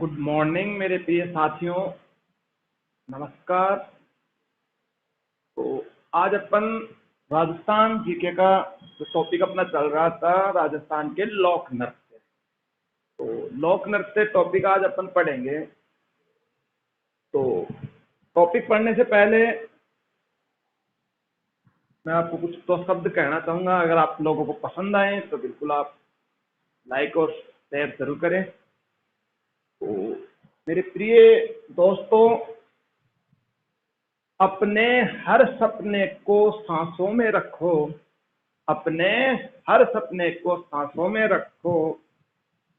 Good morning मेरे प्रिय साथियों। नमस्कार। तो आज अपन राजस्थान जीके का जो टॉपिक अपना चल रहा था, राजस्थान के लोक नृत्य। तो लोक नृत्य टॉपिक आज अपन पढ़ेंगे। तो टॉपिक पढ़ने से पहले मैं आपको कुछ तो शब्द कहना चाहूंगा। अगर आप लोगों को पसंद आए तो बिल्कुल आप लाइक और शेयर जरूर करें। तो मेरे प्रिय दोस्तों, अपने हर सपने को सांसों में रखो। अपने हर सपने को सांसों में रखो।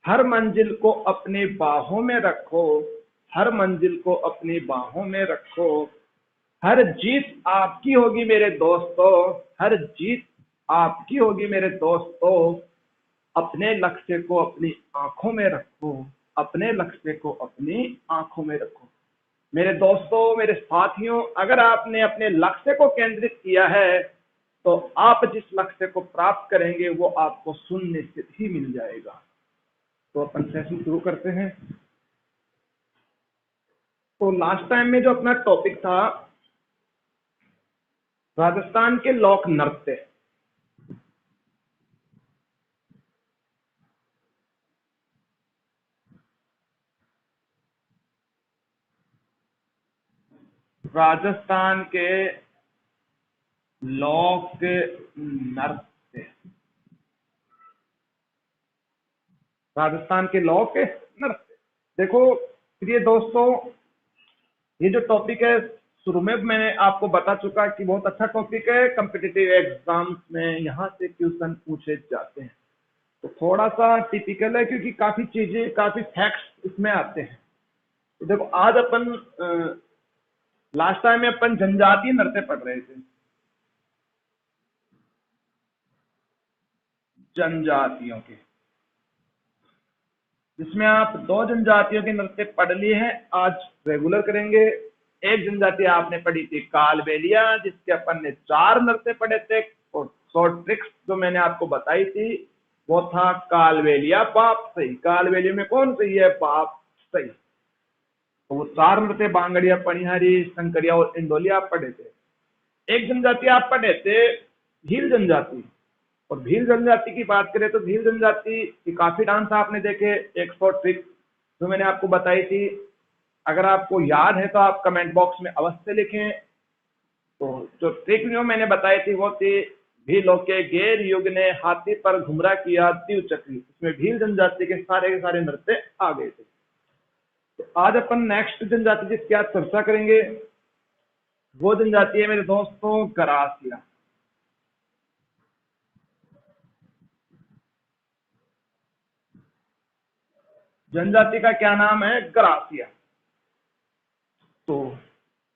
हर मंजिल को अपनी बाहों में रखो। हर मंजिल को अपनी बाहों में रखो। हर जीत आपकी होगी मेरे दोस्तों। हर जीत आपकी होगी मेरे दोस्तों। अपने लक्ष्य को अपनी आंखों में रखो। अपने लक्ष्य को अपनी आंखों में रखो। मेरे दोस्तों, मेरे साथियों, अगर आपने अपने लक्ष्य को केंद्रित किया है तो आप जिस लक्ष्य को प्राप्त करेंगे वो आपको सुनिश्चित ही मिल जाएगा। तो अपन सेशन शुरू करते हैं। तो लास्ट टाइम में जो अपना टॉपिक था, राजस्थान के लोक नृत्य। राजस्थान के लोक नृत्य। राजस्थान के लोक नृत्य। देखो प्रिय दोस्तों, ये जो टॉपिक है शुरू में मैंने आपको बता चुका कि बहुत अच्छा टॉपिक है। कॉम्पिटिटिव एग्जाम्स में यहाँ से क्वेश्चन पूछे जाते हैं। तो थोड़ा सा टिपिकल है क्योंकि काफी चीजें, काफी फैक्ट्स इसमें आते हैं। तो देखो आज अपन लास्ट टाइम में अपन जनजातीय नृत्य पढ़ रहे थे। जनजातियों के, जिसमें आप दो जनजातियों के नृत्य पढ़ लिए हैं। आज रेगुलर करेंगे। एक जनजाति आपने पढ़ी थी कालबेलिया, जिसके अपन ने 4 नृत्य पढ़े थे। और शॉर्ट ट्रिक्स जो मैंने आपको बताई थी वो था कालबेलिया बाप सही। कालबेलिया में कौन सही है? बाप सही। तो वो 4 नृत्य बांगड़िया, पनिहारी, शंकरिया और इंडोलिया आप पढ़े थे। एक जनजाति आप पढ़े थे भील जनजाति। और भील जनजाति की बात करें तो भील जनजाति की काफी डांस आपने देखे। 100 ट्रिक्स जो मैंने आपको बताई थी, अगर आपको याद है तो आप कमेंट बॉक्स में अवश्य लिखें। तो जो ट्रिक जो मैंने बताई थी वो थी भीलों के गैर युग ने हाथी पर घुमरा किया दिव चक्री। इसमें भील जनजाति के सारे नृत्य आ गए थे। तो आज अपन नेक्स्ट जनजाति जिसकी आज चर्चा करेंगे वो जनजाति है मेरे दोस्तों गरासिया। जनजाति का क्या नाम है? गरासिया। तो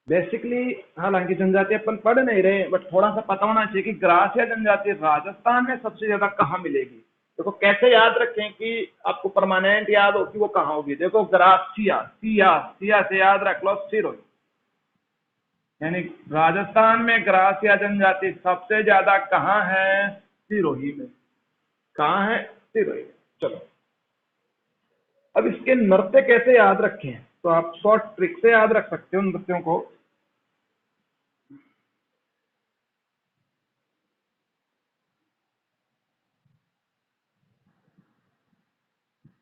बेसिकली हालांकि जनजाति अपन पढ़ नहीं रहे, बट थोड़ा सा पता होना चाहिए कि ग्रासिया जनजाति राजस्थान में सबसे ज्यादा कहाँ मिलेगी। देखो कैसे याद रखें कि आपको परमानेंट याद हो कि वो कहाँ होगी। देखो ग्रासिया, सिया, सिया से याद रख लो सिरोही। यानी राजस्थान में ग्रासिया जनजाति सबसे ज्यादा कहाँ है? सिरोही में। कहाँ है? सिरोही में। चलो अब इसके नृत्य कैसे याद रखें, तो आप शॉर्ट ट्रिक से याद रख सकते हो नृत्यों को।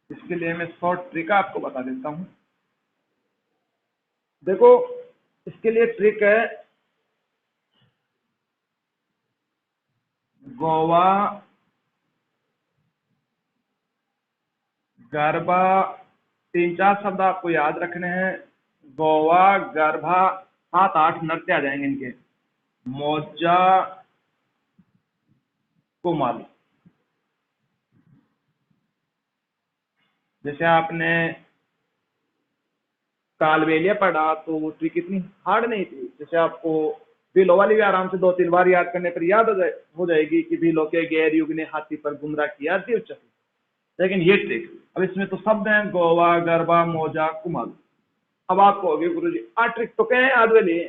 इसके लिए मैं शॉर्ट ट्रिक आपको बता देता हूं। देखो इसके लिए ट्रिक है गोवा, गरबा। 3-4 शब्द आपको याद रखने हैं। गोवा, गरबा, 7-8 नृत्य आ जाएंगे इनके। मोजा, कुमाल। जैसे आपने कालबेलिया पढ़ा तो वो ट्रिक इतनी हार्ड नहीं थी। जैसे आपको बिलो वाली भी आराम से 2-3 बार याद करने पर याद हो जाएगी कि बिलो के गैर युग ने हाथी पर गुमराह किया दिव चक्री। लेकिन ये ट्रिक, अब इसमें तो शब्द हैं गोवा, गरबा, मोजा, कुमाल। अब आप कहोगे गुरु जी आ ट्रिक तो कहें याद वाली,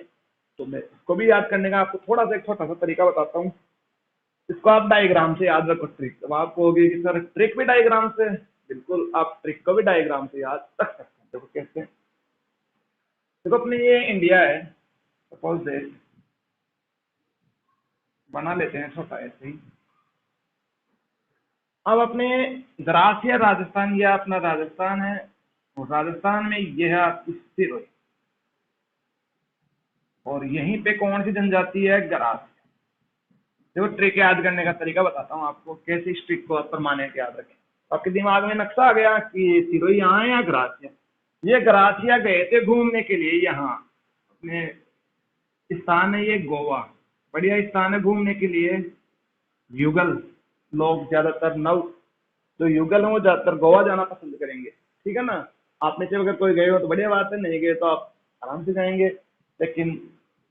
तो मैं इसको भी याद करने का आपको थोड़ा सा एक छोटा सा तरीका बताता हूँ। इसको आप डायग्राम से याद रखो ट्रिक। अब आप कहोगे कि सर ट्रिक भी डायग्राम से, बिल्कुल आप ट्रिक को भी डायग्राम से याद रख सकते हैं। देखो कैसे, देखो अपने ये इंडिया है, सपोज देख बना लेते हैं छोटा ऐसे ही। अब अपने ग्रासिया राजस्थान, या अपना राजस्थान है, और राजस्थान में यह है आपकी सिरोही, और यहीं पे कौन सी जनजाति है, ग्रासिया। देखो ट्रिक याद करने का तरीका बताता हूँ आपको, कैसे इस ट्रिक को परमानेंट याद रखें। आपके दिमाग में नक्शा आ गया कि सिरोही यहाँ है या ग्रासिया। ये ग्रासिया गए थे घूमने के लिए, यहाँ अपने स्थान है ये गोवा, बढ़िया स्थान है घूमने के लिए। युगल लोग ज्यादातर नव जो युगल हैं वो ज्यादातर गोवा जाना पसंद करेंगे, ठीक है ना। आप में से अगर कोई गए हो तो बढ़िया बात है, नहीं गए तो आप आराम से जाएंगे। लेकिन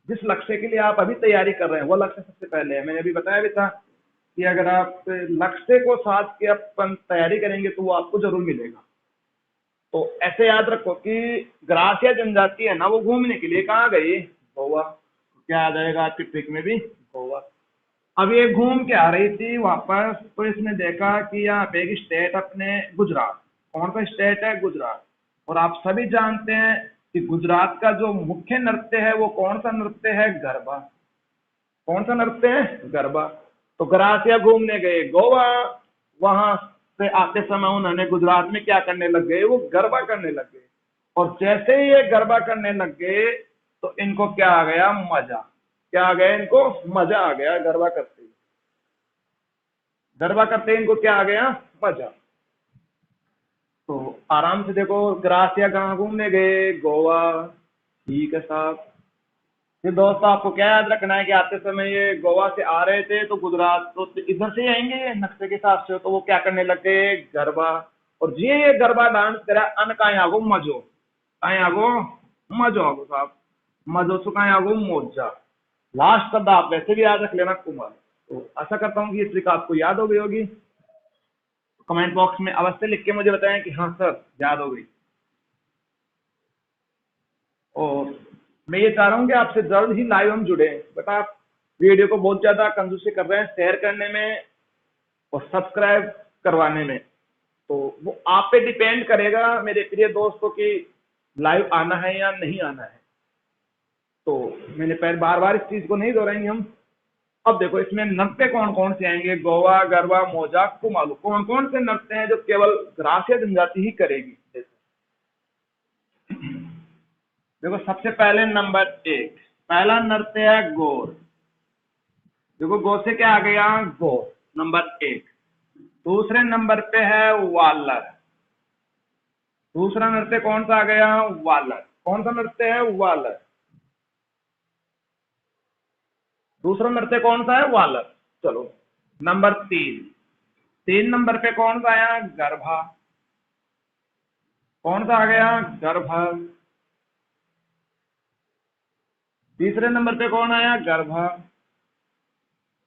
जिस लक्ष्य के लिए आप अभी तैयारी कर रहे हैं वो लक्ष्य सबसे पहले है। मैंने अभी बताया भी था कि अगर आप लक्ष्य को साथ के अपन तैयारी करेंगे तो वो आपको जरूर मिलेगा। तो ऐसे याद रखो कि ग्रासिया जनजाति है ना, वो घूमने के लिए कहाँ गई, गोवा। क्या आ जाएगा आपकी ट्रिक में भी, गोवा। अब ये घूम के आ रही थी वापस, तो इसने देखा कि यहाँ पे एक स्टेट अपने गुजरात, कौन सा स्टेट है, गुजरात। और आप सभी जानते हैं कि गुजरात का जो मुख्य नृत्य है वो कौन सा नृत्य है, गरबा। कौन सा नृत्य है, गरबा। तो ग्रासिया घूमने गए गोवा, वहां से आते समय उन्होंने गुजरात में क्या करने लग गए, वो गरबा करने लग गए। और जैसे ही ये गरबा करने लग गए तो इनको क्या आ गया, मजा। क्या आ गया इनको, मजा आ गया। गरबा करते ही, गरबा करते ही इनको क्या आ गया, मजा। तो आराम से देखो, ग्रासिया कहाँ घूमने गए, गोवा, ठीक है साहब। फिर दोस्तों आपको क्या याद रखना है कि आते समय ये गोवा से आ रहे थे तो गुजरात तो इधर से ही आएंगे ये नक्शे के हिसाब से, तो वो क्या करने लग गए, गरबा। और ये गरबा डांस करा अन का आगो मजो, का आगो मजो आगो साहब, मजो सु का आगो मोजा। लास्ट शब्द आप वैसे भी याद रख लेना, कुमार। तो आशा करता हूँ कि ये ट्रिक आपको याद हो गई होगी। कमेंट बॉक्स में अवश्य लिख के मुझे बताएं कि हाँ सर याद हो गई। और मैं ये चाह रहा हूँ कि आपसे जल्द ही लाइव हम जुड़े, बट आप वीडियो को बहुत ज्यादा कंजूसी कर रहे हैं शेयर करने में और सब्सक्राइब करवाने में। तो वो आप पे डिपेंड करेगा मेरे प्रिय दोस्तों की लाइव आना है या नहीं आना है। तो मैंने पहले बार बार इस चीज को नहीं दोहराएंगे हम। अब देखो इसमें नृत्य कौन कौन से आएंगे, गोवा, गरबा, मोजा, कुमालू, कौन कौन से नृत्य हैं जो केवल ग्रासिया जनजाति ही करेगी। देखो सबसे पहले नंबर 1, पहला नृत्य है गौर। देखो गौ से क्या आ गया, गौर, नंबर 1। दूसरे नंबर पे है वालर। दूसरा नृत्य कौन सा आ गया, वालर। कौन सा नृत्य है, वालर। दूसरा नृत्य कौन सा है, वालर। चलो नंबर 3, 3 नंबर पे कौन सा आया, गरभा। कौन सा आ गया, गरभा। तीसरे नंबर पे कौन आया, गरभा।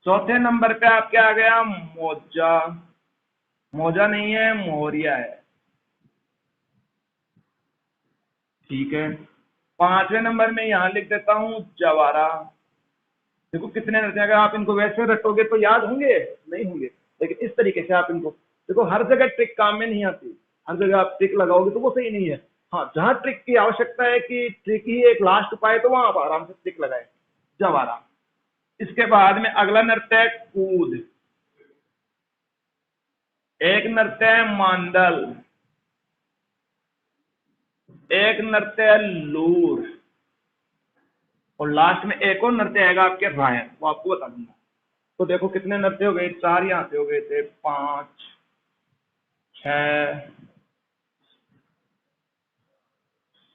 चौथे नंबर पे आप क्या आ गया, मोजा। मोजा नहीं है, मोरिया है, ठीक है। पांचवें नंबर में यहां लिख देता हूं जवारा। देखो कितने नृत्य, अगर आप इनको वैसे रटोगे तो याद होंगे, नहीं होंगे। लेकिन इस तरीके से आप इनको देखो, हर जगह ट्रिक काम में नहीं आती। हर जगह आप ट्रिक लगाओगे तो वो सही नहीं है। हाँ जहां ट्रिक की आवश्यकता है कि ट्रिक ही एक लास्ट उपाय, तो वहां आप आराम से ट्रिक लगाए, जवारा। इसके बाद में अगला नृत्य है कूद। एक नृत्य है मांडल। एक नृत्य है लूर। और लास्ट में एक और नृत्य आएगा आपके रायन, वो आपको बता दूंगा। तो देखो कितने नृत्य हो गए, 4 यहाँ पे हो गए थे, 5, 6,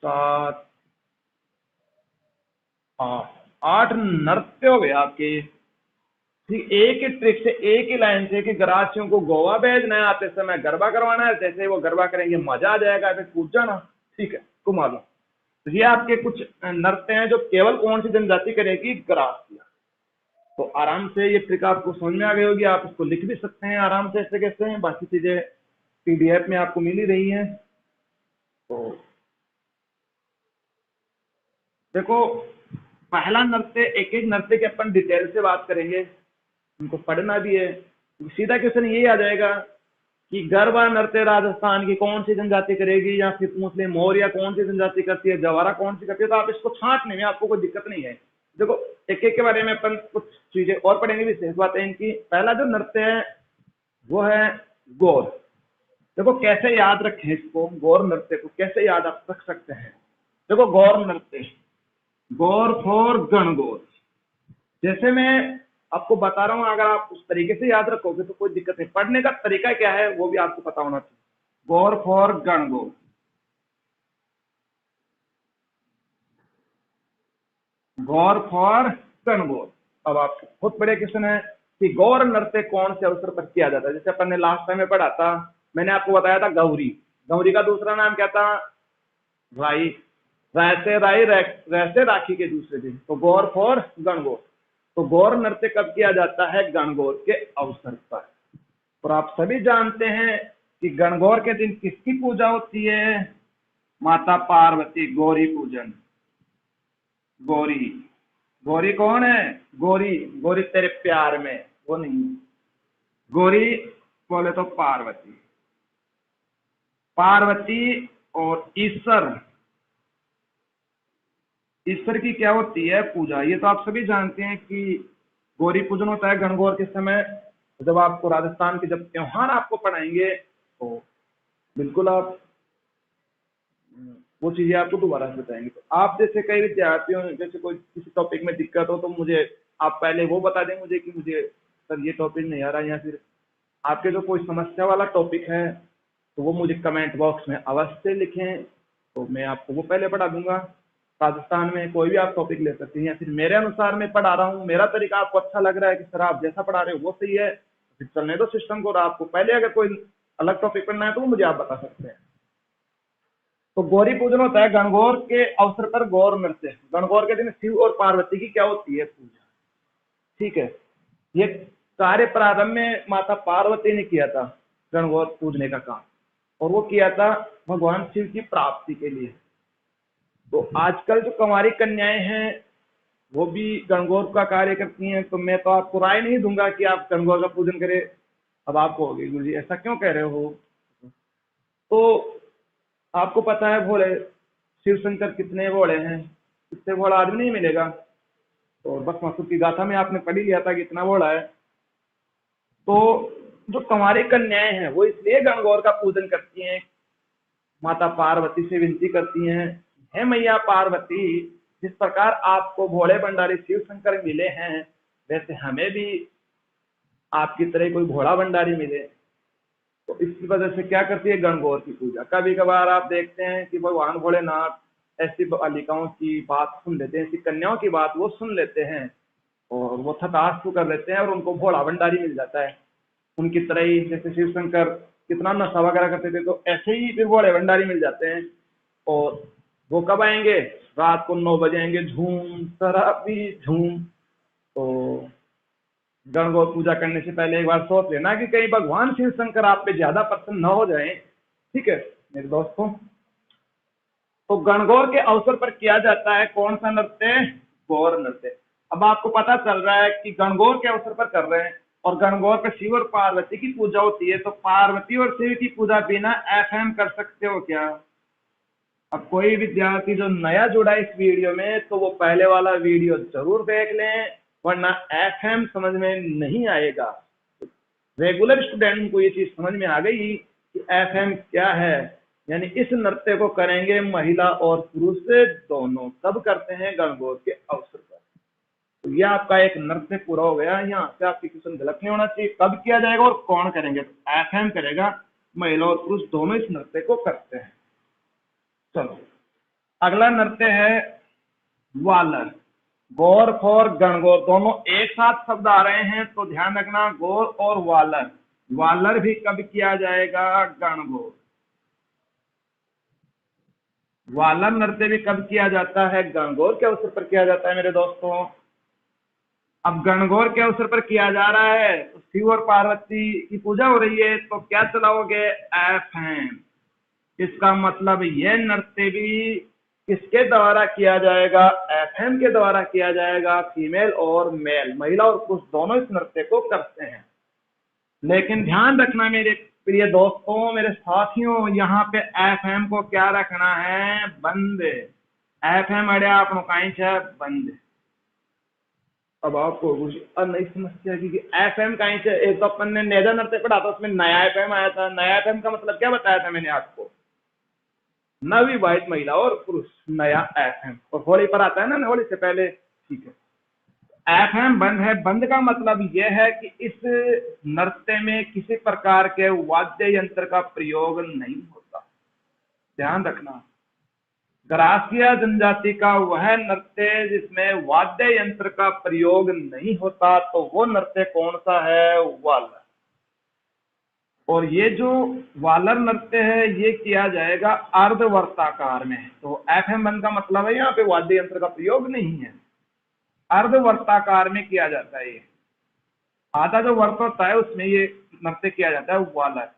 7, 8, 8 नृत्य हो गए आपके। ठीक, एक ही ट्रिक से, एक ही लाइन से कि ग्रासियों को गोवा भेजना है, आते समय गरबा करवाना है, जैसे वो गरबा करेंगे मजा आ जाएगा, फिर कूद जाना, ठीक है, घुमा लो। तो ये आपके कुछ नृत्य हैं जो केवल कौन सी जनजाति करेगी, ग्रासिया। तो आराम से ये ट्रिक आपको समझ में आ गई होगी, आप इसको लिख भी सकते हैं आराम से ऐसे कैसे हैं, बाकी चीजें पीडीएफ में आपको मिल ही रही है। तो देखो पहला नृत्य, एक एक नृत्य की अपन डिटेल से बात करेंगे, उनको पढ़ना भी है। सीधा क्वेश्चन यही आ जाएगा कि गरबा नृत्य राजस्थान की कौन सी जनजाति करेगी, या फिर मुस्लिम मोरिया कौन सी जनजाति करती है, जवारा कौन सी करती है, तो आप इसको छांटने में आपको कोई दिक्कत नहीं है। देखो एक एक के बारे में अपन कुछ चीजें और पढ़ेंगे, विशेष बात है इनकी। पहला जो नृत्य है वो है गौर। देखो कैसे याद रखें इसको, गौर नृत्य को कैसे याद आप रख सकते हैं। देखो गौर नृत्य, गौर फॉर गणगौर, जैसे मैं आपको बता रहा हूं, अगर आप उस तरीके से याद रखोगे तो कोई दिक्कत नहीं। पढ़ने का तरीका क्या है वो भी आपको पता होना चाहिए। Gaur for Gangaur, Gaur for Gangaur. अब आप खुद बड़े क्वेश्चन है कि गौर नृत्य कौन से अवसर पर किया जाता है। जैसे अपन ने लास्ट टाइम में पढ़ा था, मैंने आपको बताया था गौरी, गौरी का दूसरा नाम क्या था, राई, राय राई, रैसे राखी के दूसरे दिन, तो गौर फॉर गणगौर। तो गौर नृत्य कब किया जाता है, गणगौर के अवसर पर। और आप सभी जानते हैं कि गणगौर के दिन किसकी पूजा होती है, माता पार्वती, गौरी पूजन। गौरी, गौरी कौन है, गौरी, गौरी तेरे प्यार में वो नहीं, गौरी बोले तो पार्वती, पार्वती और ईश्वर, ईश्वर की क्या होती है पूजा। ये तो आप सभी जानते हैं कि गौरी पूजन होता है गणगौर के समय। जब आपको राजस्थान के जब त्योहार आपको पढ़ाएंगे तो बिल्कुल आप वो चीजें आपको दोबारा से बताएंगे। तो आप जैसे कई विद्यार्थियों, जैसे कोई किसी टॉपिक में दिक्कत हो तो मुझे आप पहले वो बता दें मुझे कि मुझे सर ये टॉपिक नहीं आ रहा, या फिर आपके जो कोई समस्या वाला टॉपिक है तो वो मुझे कमेंट बॉक्स में अवश्य लिखें, तो मैं आपको वो पहले पढ़ा दूंगा। राजस्थान में कोई भी आप टॉपिक ले सकते हैं, या फिर मेरे अनुसार मैं पढ़ा रहा हूँ, मेरा तरीका आपको अच्छा लग रहा है कि सर आप जैसा पढ़ा रहे हो वो सही है, फिर चलने दो सिस्टम को। और आपको पहले अगर कोई अलग टॉपिक पढ़ना है तो वो मुझे आप बता सकते हैं। तो गौरी पूजन होता है गणगौर के अवसर पर, गौर नृत्य। गणगौर के दिन शिव और पार्वती की क्या होती है, पूजा। ठीक है, ये कार्य प्रारंभ में माता पार्वती ने किया था, गणगौर पूजने का काम, और वो किया था भगवान शिव की प्राप्ति के लिए। तो आजकल जो कुंवारी कन्याएं हैं वो भी गणगौर का कार्य करती हैं, तो मैं तो आपको राय नहीं दूंगा कि आप गणगौर का पूजन करें। अब आप कहोगे गुरु जी ऐसा क्यों कह रहे हो, तो आपको पता है भोले शिव शंकर कितने भोले हैं, इससे भोला आदमी नहीं मिलेगा। तो बस मसूद की गाथा में आपने पढ़ ही लिया था कि इतना भोला है। तो जो कुंवारी कन्याएं हैं वो इसलिए गणगौर का पूजन करती हैं, माता पार्वती से विनती करती हैं, हे मैया पार्वती, जिस प्रकार आपको भोले भंडारी शिव शंकर मिले हैं वैसे हमें भी आपकी तरह कोई भोला भंडारी मिले। तो इसकी वजह से क्या करती है, गणगौर की पूजा। कभी कभार आप देखते हैं कि भगवान भोलेनाथ ऐसी बालिकाओं की बात सुन लेते हैं, ऐसी कन्याओं की बात वो सुन लेते हैं और वो तथास्तु कर लेते हैं और उनको भोला भंडारी मिल जाता है। उनकी तरह ही जैसे शिव शंकर कितना नशा वगैरह करते थे, तो ऐसे ही फिर भोले भंडारी मिल जाते हैं। और वो कब आएंगे, रात को 9 बजे आएंगे, झूम शराबी झूम। तो गणगौर पूजा करने से पहले एक बार सोच लेना कि कहीं भगवान शिव शंकर आप पे ज्यादा प्रसन्न न हो जाए। ठीक है मेरे दोस्तों, तो गणगौर के अवसर पर किया जाता है कौन सा नृत्य, गौर नृत्य। अब आपको पता चल रहा है कि गणगौर के अवसर पर कर रहे हैं, और गणगौर पर शिव और पार्वती की पूजा होती है। तो पार्वती और शिव की पूजा बिना एफएम कर सकते हो क्या। अब कोई विद्यार्थी जो नया जुड़ा है इस वीडियो में तो वो पहले वाला वीडियो जरूर देख लें, वरना एफएम समझ में नहीं आएगा। रेगुलर स्टूडेंट को ये चीज समझ में आ गई कि एफएम क्या है, यानी इस नृत्य को करेंगे महिला और पुरुष दोनों, कब करते हैं, गणगौर के अवसर पर। तो यह आपका एक नृत्य पूरा हो गया। यहाँ से आपकी क्वेश्चन गलत नहीं होना चाहिए, कब किया जाएगा और कौन करेंगे, तो एफएम करेगा, महिला और पुरुष दोनों इस नृत्य को करते हैं। चलो अगला नृत्य है वालर। गौर फॉर गणगौर दोनों एक साथ शब्द आ रहे हैं, तो ध्यान रखना, गौर और वालर। वालर भी कब किया जाएगा, गणगौर। वालर नृत्य भी कब किया जाता है, गणगौर के अवसर पर किया जाता है मेरे दोस्तों। अब गणगौर के अवसर पर किया जा रहा है तो शिव और पार्वती की पूजा हो रही है, तो क्या चलाओगे, एफएम। इसका मतलब यह नृत्य भी किसके द्वारा किया जाएगा, एफएम के द्वारा किया जाएगा। फीमेल और मेल, महिला और पुरुष दोनों इस नृत्य को करते हैं। लेकिन ध्यान रखना मेरे प्रिय दोस्तों, मेरे साथियों, यहाँ पे एफएम को क्या रखना है? बंद। एफएम अड़े आप कहीं है बंद। अब आपको कुछ नई समस्या की कि एफएम कहीं से, एक तो अपन ने नेजा नृत्य पढ़ा था, उसमें नया एफएम आया था। नया एफएम का मतलब क्या बताया था मैंने आपको? नवविवाहित महिला और पुरुष, नया एफएम। और होली पर आता है ना, होली से पहले। ठीक है, एफएम बंद है। बंद का मतलब यह है कि इस नृत्य में किसी प्रकार के वाद्य यंत्र का प्रयोग नहीं होता। ध्यान रखना, ग्रासीय जनजाति का वह नृत्य जिसमें वाद्य यंत्र का प्रयोग नहीं होता, तो वो नृत्य कौन सा है? वालर। और ये जो वालर नृत्य है ये किया जाएगा अर्धवर्ताकार में। तो एफएम बंद का मतलब है यहाँ पे वाद्य यंत्र का प्रयोग नहीं है, अर्धवर्ताकार में किया जाता है। ये आधा जो वर्त होता है उसमें ये नृत्य किया जाता है, वालर।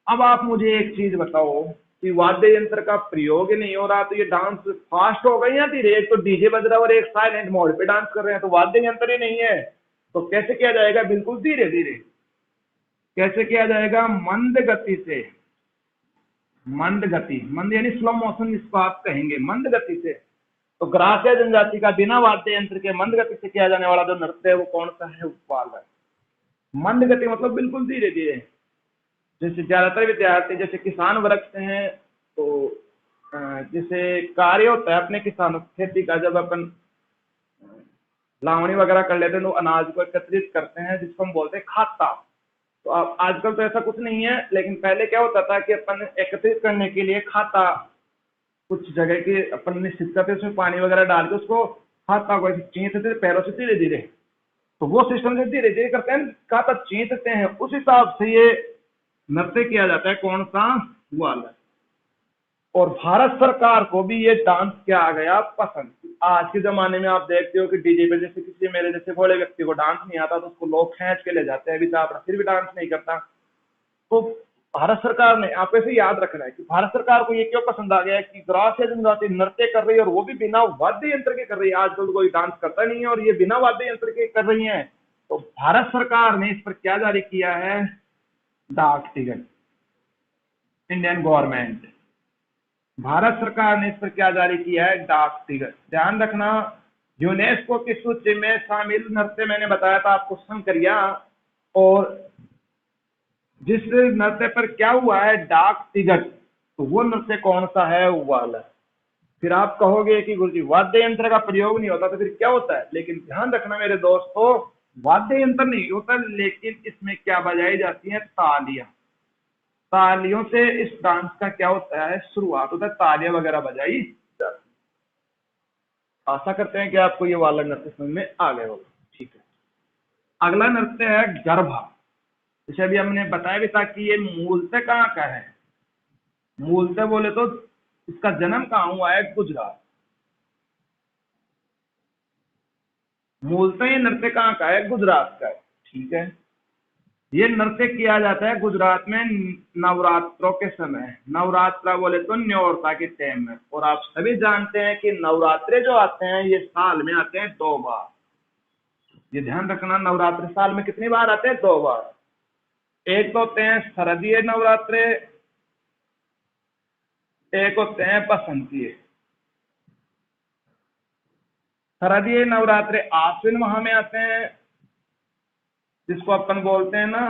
अब आप मुझे एक चीज बताओ कि वाद्य यंत्र का प्रयोग ही नहीं हो रहा, तो ये डांस फास्ट हो गई या धीरे? एक तो डीजे बज रहा है और एक साइलेंट मोड पे डांस कर रहे हैं, तो वाद्य यंत्र ही नहीं है, तो कैसे किया जाएगा? बिल्कुल धीरे धीरे। कैसे किया जाएगा? मंद गति से। मंद गति, मंद यानी स्लो मोशन जिसको आप कहेंगे, मंद गति से। तो ग्रासीय जनजाति का बिना वाद्य यंत्र के मंद गति से किया जाने वाला जो नृत्य है वो कौन सा है? वालर। मंद गति मतलब बिल्कुल धीरे धीरे। जैसे ज्यादातर विद्यार्थी जैसे किसान वर्ग से हैं, तो जैसे कार्य होता है अपने किसानों खेती का, जब अपन लावणी वगैरह कर लेते हैं तो अनाज को एकत्रित करते हैं, जिसको हम बोलते हैं खाता। तो अब आजकल तो ऐसा कुछ नहीं है, लेकिन पहले क्या होता था कि अपन एकत्रित करने के लिए खाता, कुछ जगह के अपन निश्चित करते, उसमें पानी वगैरह डाल के उसको खाता को चींचते थे पैरों से धीरे धीरे। तो वो सिस्टम से धीरे धीरे करते हैं, खाता चींचते हैं, उस हिसाब से ये नृत्य किया जाता है। कौन सा? वालर। और भारत सरकार को भी ये डांस क्या आ गया? पसंद। आज के जमाने में आप देखते हो कि डीजे पे जैसे किसी मेरे जैसे भोले व्यक्ति को डांस नहीं आता, तो उसको लोग खींच के ले जाते हैं, बेचारा फिर भी डांस नहीं करता। तो भारत सरकार ने, आप ऐसे याद रखना है कि भारत सरकार को ये क्यों पसंद आ गया कि ग्रासीय जनजाति नृत्य कर रही है और वो भी बिना वाद्य यंत्र के कर रही है। आजकल कोई डांस करता नहीं है और ये बिना वाद्य यंत्र के कर रही है। तो भारत सरकार ने इस पर क्या जारी किया है? डाक टिकट। इंडियन गवर्नमेंट, भारत सरकार ने इस पर क्या जारी किया है? डाक टिकट। ध्यान रखना, यूनेस्को की सूची में शामिल नृत्य मैंने बताया था आपको, शंकरिया। और जिस नृत्य पर क्या हुआ है? डाक टिकट, तो वो नृत्य कौन सा है? वालर। फिर आप कहोगे कि गुरुजी वाद्य यंत्र का प्रयोग नहीं होता, तो फिर क्या होता है? लेकिन ध्यान रखना मेरे दोस्तों, वाद्य यंत्र नहीं होता, लेकिन इसमें क्या बजाई जाती है? तालियां। तालियों से इस डांस का क्या होता है? शुरुआत होता है, तालियां वगैरह बजाई जाती। आशा करते हैं कि आपको ये वाला नृत्य समझ में आ गया होगा। ठीक है, अगला नृत्य है गरबा। जैसे अभी हमने बताया भी था कि ये मूलतः कहाँ का है। मूलतः बोले तो इसका जन्म कहाँ हुआ है? गुजरात। मूलतः ये नृत्य कहाँ का है? गुजरात का है। ठीक है, ये नृत्य किया जाता है गुजरात में नवरात्रों के समय। नवरात्रा बोले तो न्योरता के टाइम में। और आप सभी जानते हैं कि नवरात्रे जो आते हैं ये साल में आते हैं 2 बार। ये ध्यान रखना, नवरात्रे साल में कितनी बार आते हैं? 2 बार। एक तो होते हैं शरदीय नवरात्रे, एक होते हैं बसंतीय। शरदीय नवरात्रे आश्विन माह में आते हैं, जिसको अपन बोलते हैं ना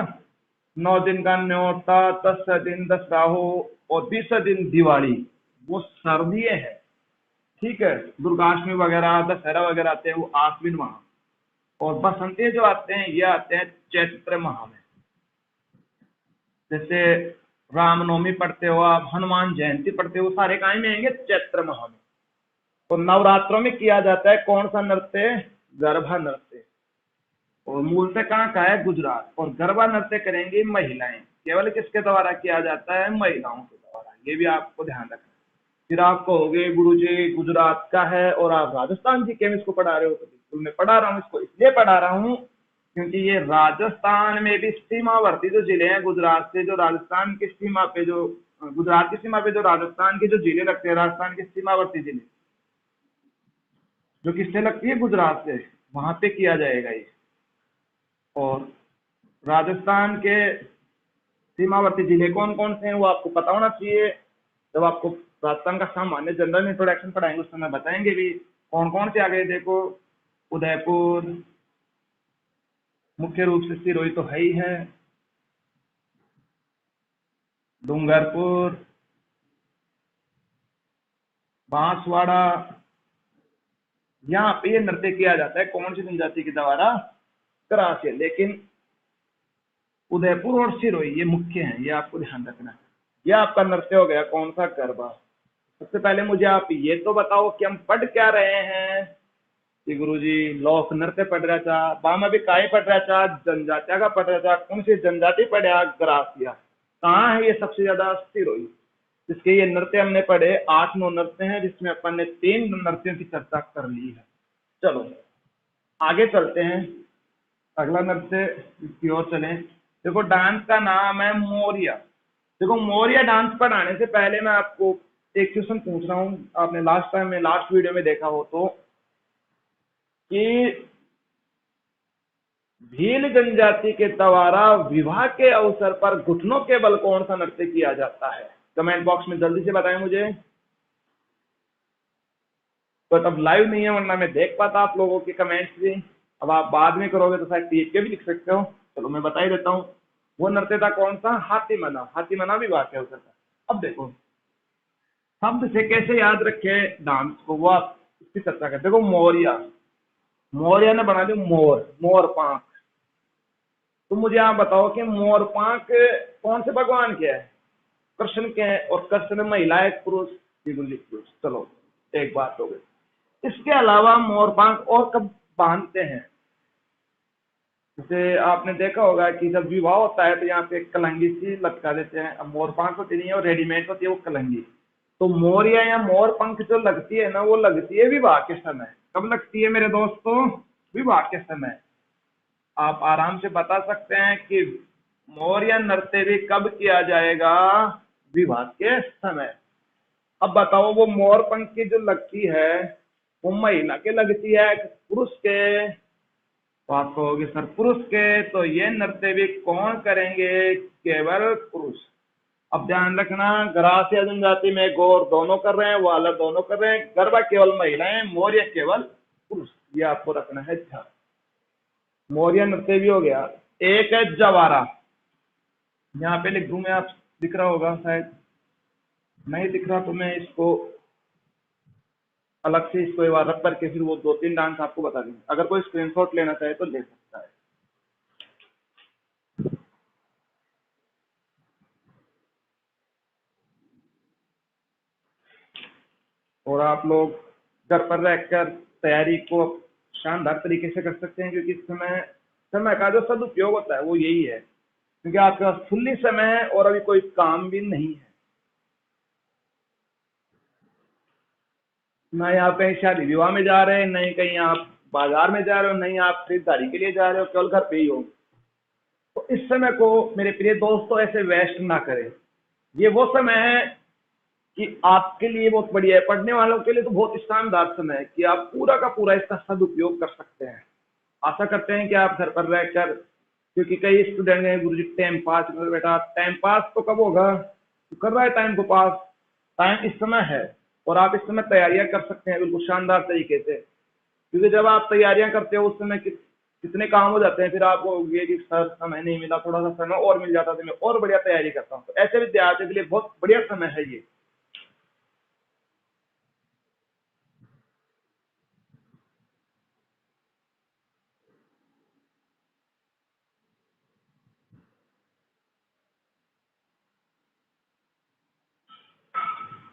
9 दिन का न्योता, 10 दिन दशराहो और 20 दिन दिवाली, वो सर्दीय है। ठीक है, दुर्गाष्टमी वगैरह दशहरा वगैरह आते हैं वो आश्विन माह। और बसंती जो आते हैं ये आते हैं चैत्र माह में। जैसे रामनवमी पढ़ते हो आप, हनुमान जयंती पढ़ते हो, सारे काय में आएंगे? चैत्र माह में। तो नवरात्रों में किया जाता है कौन सा नृत्य? गरबा नृत्य। और मूलतः कहाँ का है? गुजरात। और गरबा नृत्य करेंगी महिलाएं। केवल किसके द्वारा किया जाता है? महिलाओं के द्वारा। ये भी आपको ध्यान रखना। फिर आप कहोगे गुरुजी गुजरात का है और आप राजस्थान जी क्यों इसको पढ़ा रहे हो? तो बिल्कुल मैं पढ़ा रहा हूँ, इसको इसलिए पढ़ा रहा हूँ क्योंकि ये राजस्थान में भी सीमावर्ती जो जिले हैं, गुजरात से जो राजस्थान की सीमा पे जो, गुजरात की सीमा पे जो राजस्थान के जो जिले लगते हैं, राजस्थान के सीमावर्ती जिले जो किससे लगती है? गुजरात से, वहां पे किया जाएगा ये। और राजस्थान के सीमावर्ती जिले कौन कौन से हैं वो आपको पता होना चाहिए। जब आपको राजस्थान का सामान्य जनरल इंट्रोडक्शन पढ़ाएंगे उस समय बताएंगे भी कौन कौन से आ गए। देखो, उदयपुर मुख्य रूप से सिरोही तो है ही है, डूंगरपुर, बांसवाड़ा, यहाँ पे ये नृत्य किया जाता है कौन सी जनजाति के द्वारा, करासी। लेकिन उदयपुर और सिरोही ये मुख्य हैं, ये आपको ध्यान रखना है। ये आपका नृत्य हो गया कौन सा, गरबा। सबसे पहले मुझे आप ये तो बताओ कि हम पढ़ क्या रहे हैं कि गुरुजी लोक नृत्य पढ़ रहा था, बाम अभी काय पढ़ रहा था, जनजातिया का पढ़ रहा था। कौन सी जनजाति पढ़ा, ग्रासिया। कहाँ है ये सबसे ज्यादा, सिरोही। जिसके ये नृत्य हमने पढ़े 8-9 नृत्य हैं, जिसमें अपन ने 3 नृत्यों की चर्चा कर ली है। चलो आगे चलते हैं, अगला नृत्य की ओर चलें। देखो डांस का नाम है मोरिया। देखो मोरिया डांस पढ़ाने से पहले मैं आपको एक क्वेश्चन पूछ रहा हूँ, आपने लास्ट टाइम में लास्ट वीडियो में देखा हो तो, कि भील जनजाति के द्वारा विवाह के अवसर पर घुटनों के बल कौन सा नृत्य किया जाता है। कमेंट बॉक्स में जल्दी से बताएं मुझे। तो तब लाइव नहीं है वरना मैं देख पाता आप लोगों के कमेंट्स भी। अब आप बाद में करोगे तो शायद टीप के भी लिख सकते हो। चलो मैं बता ही देता हूँ, वो नृत्य था कौन सा, हाथी मना। हाथी मना विवाह के अवसर पर। अब देखो शब्द से कैसे याद रखे डांस को, वो आप इसकी चर्चा करते। देखो मोरिया, मोरिया ने बना दी मोर, मोर पांख। तो मुझे आप बताओ कि मोर पांख कौन से भगवान के है, कृष्ण के हैं। और कृष्ण महिला है, पुरुष, पुरुष। चलो एक बात हो गई। इसके अलावा मोर पांख और कब बांधते हैं, जैसे आपने देखा होगा कि जब विवाह होता है तो यहाँ पे कलंगी सी लटका देते हैं। अब मोर पंख होती नहीं है और रेडीमेड होती है वो कलंगी। तो मोरिया या मोर पंख जो लगती है ना, वो लगती है विवाह के समय। कब लगती है मेरे दोस्तों, विवाह के समय। आप आराम से बता सकते हैं कि मोरिया नृत्य भी कब किया जाएगा, विवाह के समय। अब बताओ वो मोर पंख की जो लगती है वो महिला के लगती है पुरुष के, तो आप कहोगे सर पुरुष के, तो ये नृत्य भी कौन करेंगे, केवल पुरुष। अब ध्यान रखना, ग्रासिया जनजाति में गौर दोनों कर रहे हैं, वालर दोनों कर रहे हैं, गरबा केवल महिलाएं, मौर्य केवल पुरुष। ये आपको रखना है ध्यान। मौर्य नृत्य भी हो गया। एक है जवारा, यहाँ पे लिख दूं मैं, आप दिख रहा होगा शायद, नहीं दिख रहा तो मैं इसको अलग से इसको एक बार रख करके फिर वो 2-3 डांस आपको बता देंगे। अगर कोई स्क्रीनशॉट लेना चाहे तो ले सकता है। और आप लोग घर पर रहकर तैयारी को शानदार तरीके से कर सकते हैं, क्योंकि इस समय का जो सदुपयोग होता है वो यही है, क्योंकि आपके पास फुल्ली समय है और अभी कोई काम भी नहीं है। ना ही आप कहीं शादी विवाह में जा रहे हैं, नहीं कहीं आप बाजार में जा रहे हो, नहीं आप खरीदारी के लिए जा रहे हो, केवल घर पे ही हो। तो इस समय को मेरे प्रिय दोस्तों ऐसे वेस्ट ना करें। ये वो समय है कि आपके लिए बहुत बढ़िया है, पढ़ने वालों के लिए तो बहुत शानदार समय है कि आप पूरा का पूरा इसका सदुपयोग कर सकते हैं। आशा करते हैं कि आप घर पर रहकर, क्योंकि कई स्टूडेंट हैं गुरुजी टाइम पास, बेटा टाइम पास तो कब होगा, तो कर रहा है टाइम को पास। टाइम इस समय है और आप इस समय तैयारियां कर सकते हैं बिल्कुल शानदार तरीके से, क्योंकि जब आप तैयारियां करते हो उस समय कितने काम हो जाते हैं, फिर आपको ये कि सर समय नहीं मिला, थोड़ा सा समय और मिल जाता तो मैं और बढ़िया तैयारी करता हूँ। तो ऐसे विद्यार्थियों के लिए बहुत बढ़िया समय है ये।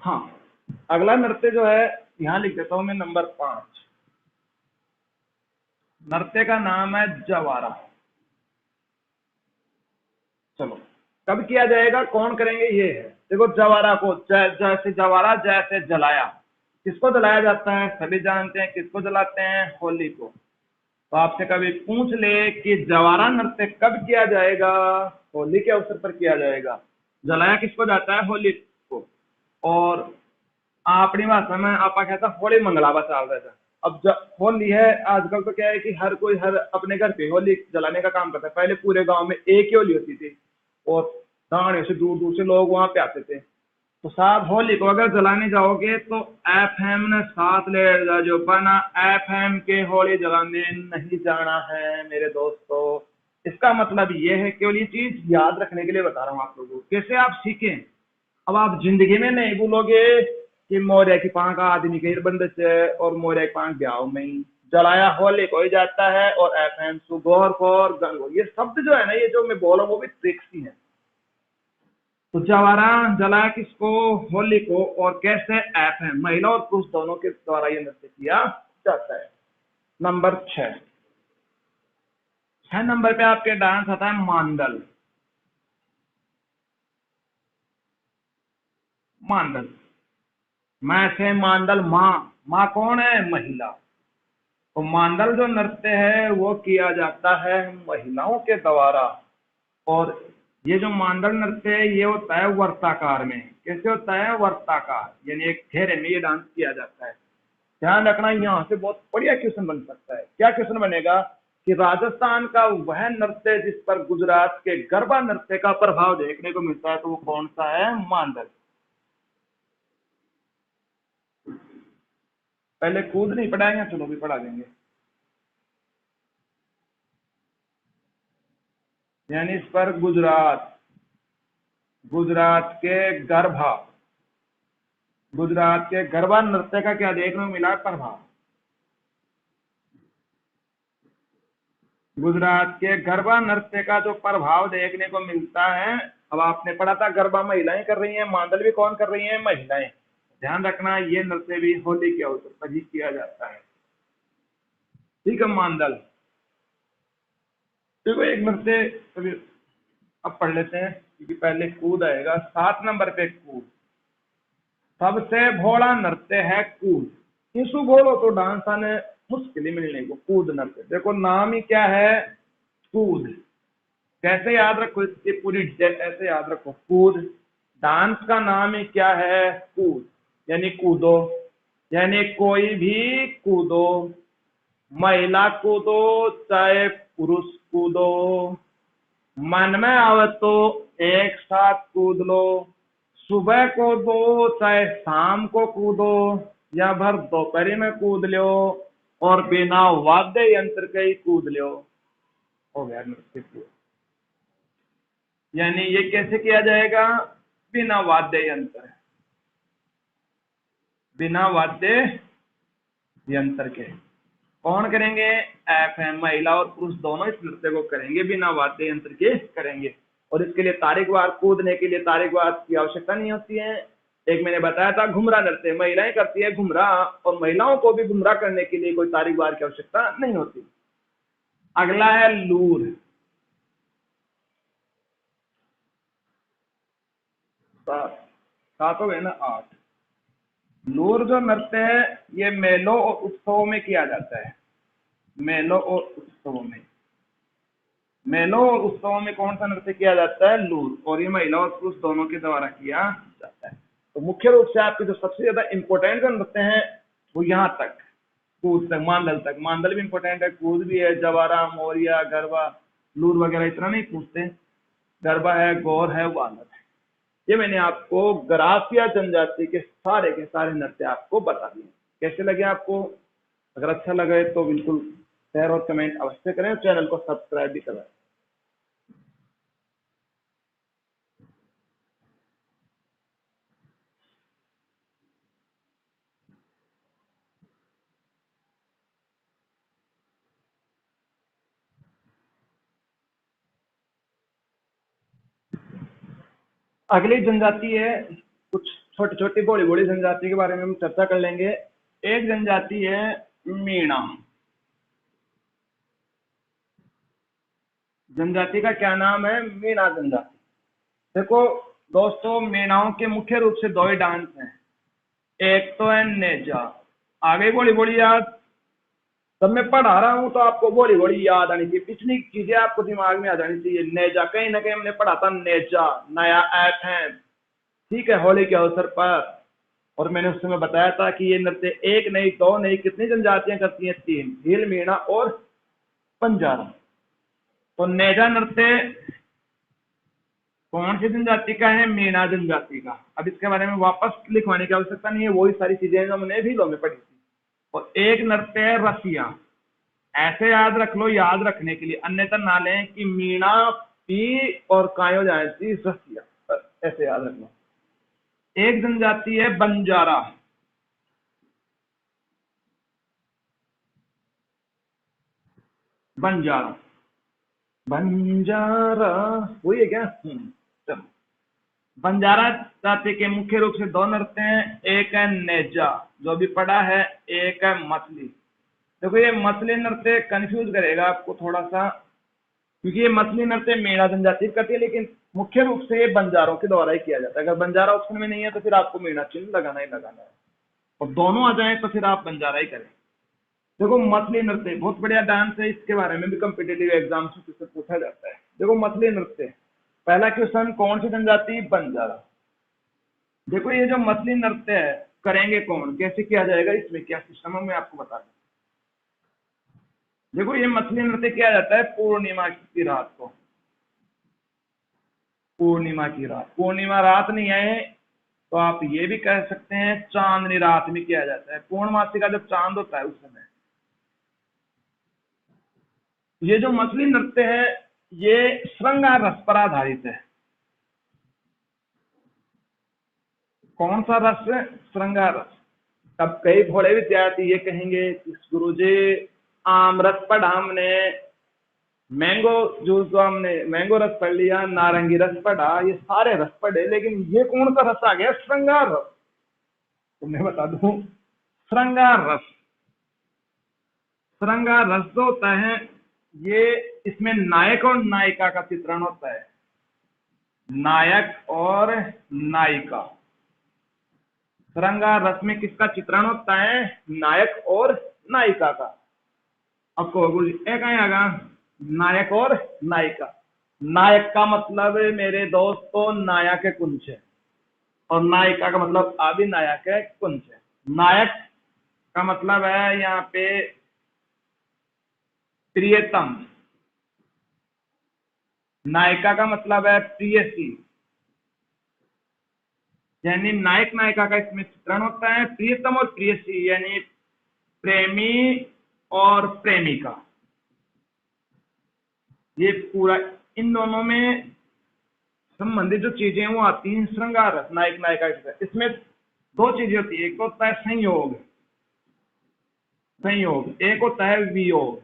हाँ, अगला नृत्य जो है यहाँ लिख देता हूं मैं, नंबर 5। नृत्य का नाम है जवारा। चलो कब किया जाएगा, कौन करेंगे, ये है। देखो जवारा को जैसे जवारा जैसे जलाया, किसको जलाया जाता है, सभी जानते हैं किसको जलाते हैं, होली को। तो आपसे कभी पूछ ले कि जवारा नृत्य कब किया जाएगा, होली के अवसर पर किया जाएगा। जलाया किसको जाता है, होली को। और अपनी भाषा में आपा कहता होली मंगलावा चाल रहा था। अब होली है, आजकल तो क्या है कि हर कोई हर अपने घर पे होली जलाने का काम करता है। पहले पूरे गांव में एक ही होली होती थी और दाड़ियों से दूर दूर से लोग वहां पे आते थे। तो साहब होली को अगर जलाने जाओगे तो एफएम ने साथ ले जो बना एफएम के होली जलाने नहीं जाना है मेरे दोस्तों। इसका मतलब ये है, केवल ये चीज याद रखने के लिए बता रहा हूँ आप लोगों को, कैसे आप सीखें। अब आप जिंदगी में नहीं भूलोगे कि मोरिया की पांख आदमी के बंद से और मोरिया की पांख ब्याह में ही जलाया होली को ही जाता है, और एफएम सुगौर और गंगो, ये शब्द जो है ना, ये जो मैं बोल रहा हूँ वो भी ट्रिक्स ही है। तो जवारा जलाया किसको? होली को। और कैसे? एफएम, महिला और पुरुष दोनों के द्वारा ये नृत्य किया जाता है। नंबर 6, 6 नंबर पे आपके डांस आता है मांडल। मांडल, मैं से मांडल, माँ, माँ कौन है? महिला। तो मांडल जो नृत्य है वो किया जाता है महिलाओं के द्वारा। और ये जो मांडल नृत्य है ये होता है वर्ताकार में। कैसे होता है? वर्ताकार, यानी एक घेरे में ये डांस किया जाता है। ध्यान रखना, यहाँ से बहुत बढ़िया क्वेश्चन बन सकता है। क्या क्वेश्चन बनेगा कि राजस्थान का वह नृत्य जिस पर गुजरात के गरबा नृत्य का प्रभाव देखने को मिलता है, तो वो कौन सा है? मांडल। पहले कूद नहीं पढ़ाएंगे, चलो भी पढ़ा देंगे। यानी इस पर गुजरात, गुजरात के गरबा, गुजरात के गरबा नृत्य का क्या देखने को मिला? प्रभाव। गुजरात के गरबा नृत्य का जो प्रभाव देखने को मिलता है। अब आपने पढ़ा था गरबा महिलाएं कर रही हैं, मांडल भी कौन कर रही हैं? महिलाएं। ध्यान रखना, ये नृत्य भी होली के अवसर पर ही किया जाता है। ठीक है, मांडल। देखो एक नृत्य अभी अब पढ़ लेते हैं, क्योंकि पहले कूद आएगा। 7 नंबर पे कूद। सबसे भोला नृत्य है कूद। इसु बोलो तो डांस आने मुश्किल ही मिलने को। कूद नृत्य, देखो नाम ही क्या है? कूद। कैसे याद रखो इसकी पूरी डिटेल? ऐसे याद रखो, कूद। डांस का नाम ही क्या है? कूद, यानी कूदो, यानी कोई भी कूदो। महिला कूदो चाहे पुरुष कूदो, मन में आवे तो एक साथ कूद लो। सुबह को दो चाहे शाम को कूदो, या भर दोपहरी में कूद लो, और बिना वाद्य यंत्र के ही कूद लो। हो गया नृत्य पूरा। यानी ये कैसे किया जाएगा? बिना वाद्य यंत्र, बिना वाद्य यंत्र के। कौन करेंगे? एफएम, महिला और पुरुष दोनों इस नृत्य को करेंगे, बिना वाद्य यंत्र के करेंगे। और इसके लिए तारीखवार, कूदने के लिए तारीखवार की आवश्यकता नहीं होती है। एक मैंने बताया था घुमरा नृत्य महिलाएं करती है घुमरा, और महिलाओं को भी घुमरा करने के लिए कोई तारीखवार की आवश्यकता नहीं होती। अगला है लूर। 7 हो गए ना? 8। लूर जो नृत्य है ये मेलों और उत्सवों में किया जाता है। मेलों और उत्सवों में, मेलों और उत्सवों में कौन सा नृत्य किया जाता है? लूर। और ये महिला और पुरुष दोनों के द्वारा किया जाता है। तो मुख्य रूप से आपके जो सबसे ज्यादा इंपॉर्टेंट जो नृत्य हैं वो यहाँ तक, कूद तक, मांडल तक। मांडल भी इंपॉर्टेंट है, कूद भी है, जवारा, मोरिया, गरबा, लूर वगैरह इतना नहीं पूछते। गरबा है, गौर है, वानर है। ये मैंने आपको गरासिया जनजाति के सारे नृत्य आपको बता दिए। कैसे लगे आपको? अगर अच्छा लगे तो बिल्कुल शेयर और कमेंट अवश्य करें, चैनल को सब्सक्राइब भी करें। अगली जनजाति है, कुछ छोटी छोटी बड़ी बड़ी जनजाति के बारे में हम चर्चा कर लेंगे। एक जनजाति है मीणा। जनजाति का क्या नाम है? मीणा जनजाति। देखो दोस्तों, मीणाओं के मुख्य रूप से 2 ही डांस हैं। एक तो है नेजा। आगे बोली बोली याद, जब मैं पढ़ा रहा हूँ तो आपको बोली बोली याद आनी चाहिए, पिछली चीजें आपको दिमाग में आ जानी चाहिए। नेजा कहीं ना कहीं हमने पढ़ा था, नेजा नया ऐप है, ठीक है, होली के अवसर पर। और मैंने उस समय बताया था कि ये नृत्य एक नहीं, 2 नहीं, कितनी जनजातियां करती हैं? 3, भील, मीणा और बंजारा। तो नेजा नृत्य कौन सी जनजाति का है? मीणा जनजाति का। अब इसके बारे में वापस लिखवाने की आवश्यकता नहीं है, वही सारी चीजें जो हमने भी लो में पढ़ी थी। और एक नृत्य है रसिया। ऐसे याद रख लो, याद रखने के लिए, अन्यथा ना लें कि मीणा पी और काय हो जाए सी रसिया, ऐसे याद रखना। एक जनजाति है बंजारा। बंजारा, बंजारा वही है क्या? चलो। बंजारा जाति के मुख्य रूप से दो नृत्य हैं, एक है नेजा जो भी पढ़ा है, एक है मछली। देखो ये मछली नृत्य कंफ्यूज करेगा आपको थोड़ा सा, क्योंकि ये मछली नृत्य मीणा जनजाति करती है, लेकिन मुख्य रूप से ये बंजारों के द्वारा ही किया जाता है। अगर बंजारा ऑप्शन में नहीं है तो फिर आपको मीणा चिन्ह लगाना ही लगाना है, और दोनों आ जाए तो फिर आप बंजारा ही करें। देखो मछली नृत्य बहुत बढ़िया डांस है, इसके बारे में भी कम्पिटेटिव एग्जाम्स से पूछा जाता है। देखो मछली नृत्य, पहला क्वेश्चन, कौन सी जनजाति? बंजारा। देखो ये जो मछली नृत्य है करेंगे कौन, कैसे किया जाएगा, इसमें क्या सिस्टम है मैं आपको बता दूं। देखो ये मछली नृत्य किया जाता है पूर्णिमा की रात को। पूर्णिमा की रात, पूर्णिमा रात नहीं है तो आप ये भी कह सकते हैं चांदनी रात में किया जाता है, पूर्णमासी का जब चांद होता है उस समय। ये जो मछली नृत्य है ये श्रृंगार रस पर आधारित है। कौन सा रस? श्रृंगार रस। तब कई भोले विद्यार्थी ये कहेंगे कि गुरुजी आम रस पढ़ा हमने, मैंगो जूस जो हमने मैंगो रस पढ़ लिया, नारंगी रस पढ़ा, ये सारे रस पढ़े, लेकिन ये कौन सा रस आ गया? श्रृंगार रस। तो मैं बता दूं, श्रृंगार रस, श्रृंगार रस जो होता है ये, इसमें नायक और नायिका का चित्रण होता है। नायक और नायिका। श्रृंगार रस में किसका चित्रण होता है? नायक और नायिका का। अब कहो एक आएगा नायक और नायिका। नायक का मतलब मेरे दोस्तों नाया के कुंज है, और नायिका का मतलब आदि नाया के कुंज है। नायक का मतलब है यहाँ पे प्रियतम, नायिका का मतलब है प्रियसी। यानी नायक नायिका का इसमें चित्रण होता है, प्रियतम और प्रियसी यानी प्रेमी और प्रेमिका। ये पूरा इन दोनों में संबंधित जो चीजें वो आती हैं श्रृंगार रस, नायक नायिका। इसमें दो चीजें होती है, एक होता है संयोग, संयोग, एक होता है वियोग।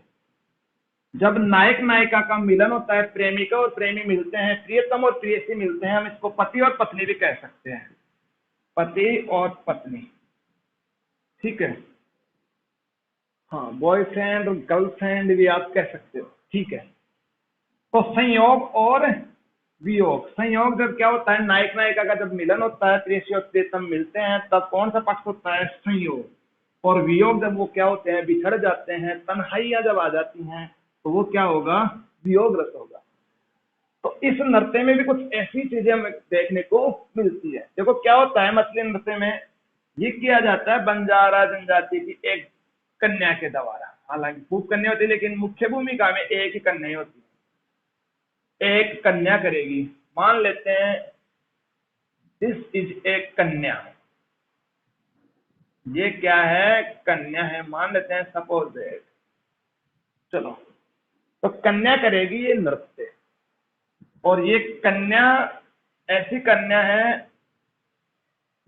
जब नायक नायिका का मिलन होता है, प्रेमिका और प्रेमी मिलते हैं, प्रियतम और प्रियसी मिलते हैं, हम इसको पति और पत्नी भी कह सकते हैं, पति और पत्नी। ठीक है, हाँ, बॉयफ्रेंड और गर्लफ्रेंड भी आप कह सकते हो। ठीक है, तो संयोग और वियोग। संयोग जब क्या होता है, नायक नायिका का जब मिलन होता है, प्रेयसी और प्रियतम मिलते हैं, तब कौन सा पक्ष होता है? संयोग। और वियोग जब वो क्या होते हैं, बिछड़ जाते हैं, तन्हाइयां जब आ जाती हैं, तो वो क्या होगा? वियोग रस होगा। तो इस नृत्य में भी कुछ ऐसी चीजें हमें देखने को मिलती है। देखो क्या होता है मछली नृत्य में, ये किया जाता है बंजारा जनजाति की एक कन्या के द्वारा। हालांकि खूब कन्या होती है, लेकिन मुख्य भूमिका में एक ही कन्या ही होती है, एक कन्या करेगी। मान लेते हैं दिस इज एक कन्या, ये क्या है? कन्या है, मान लेते हैं सपोज दैट। चलो, तो कन्या करेगी ये नृत्य, और ये कन्या ऐसी कन्या है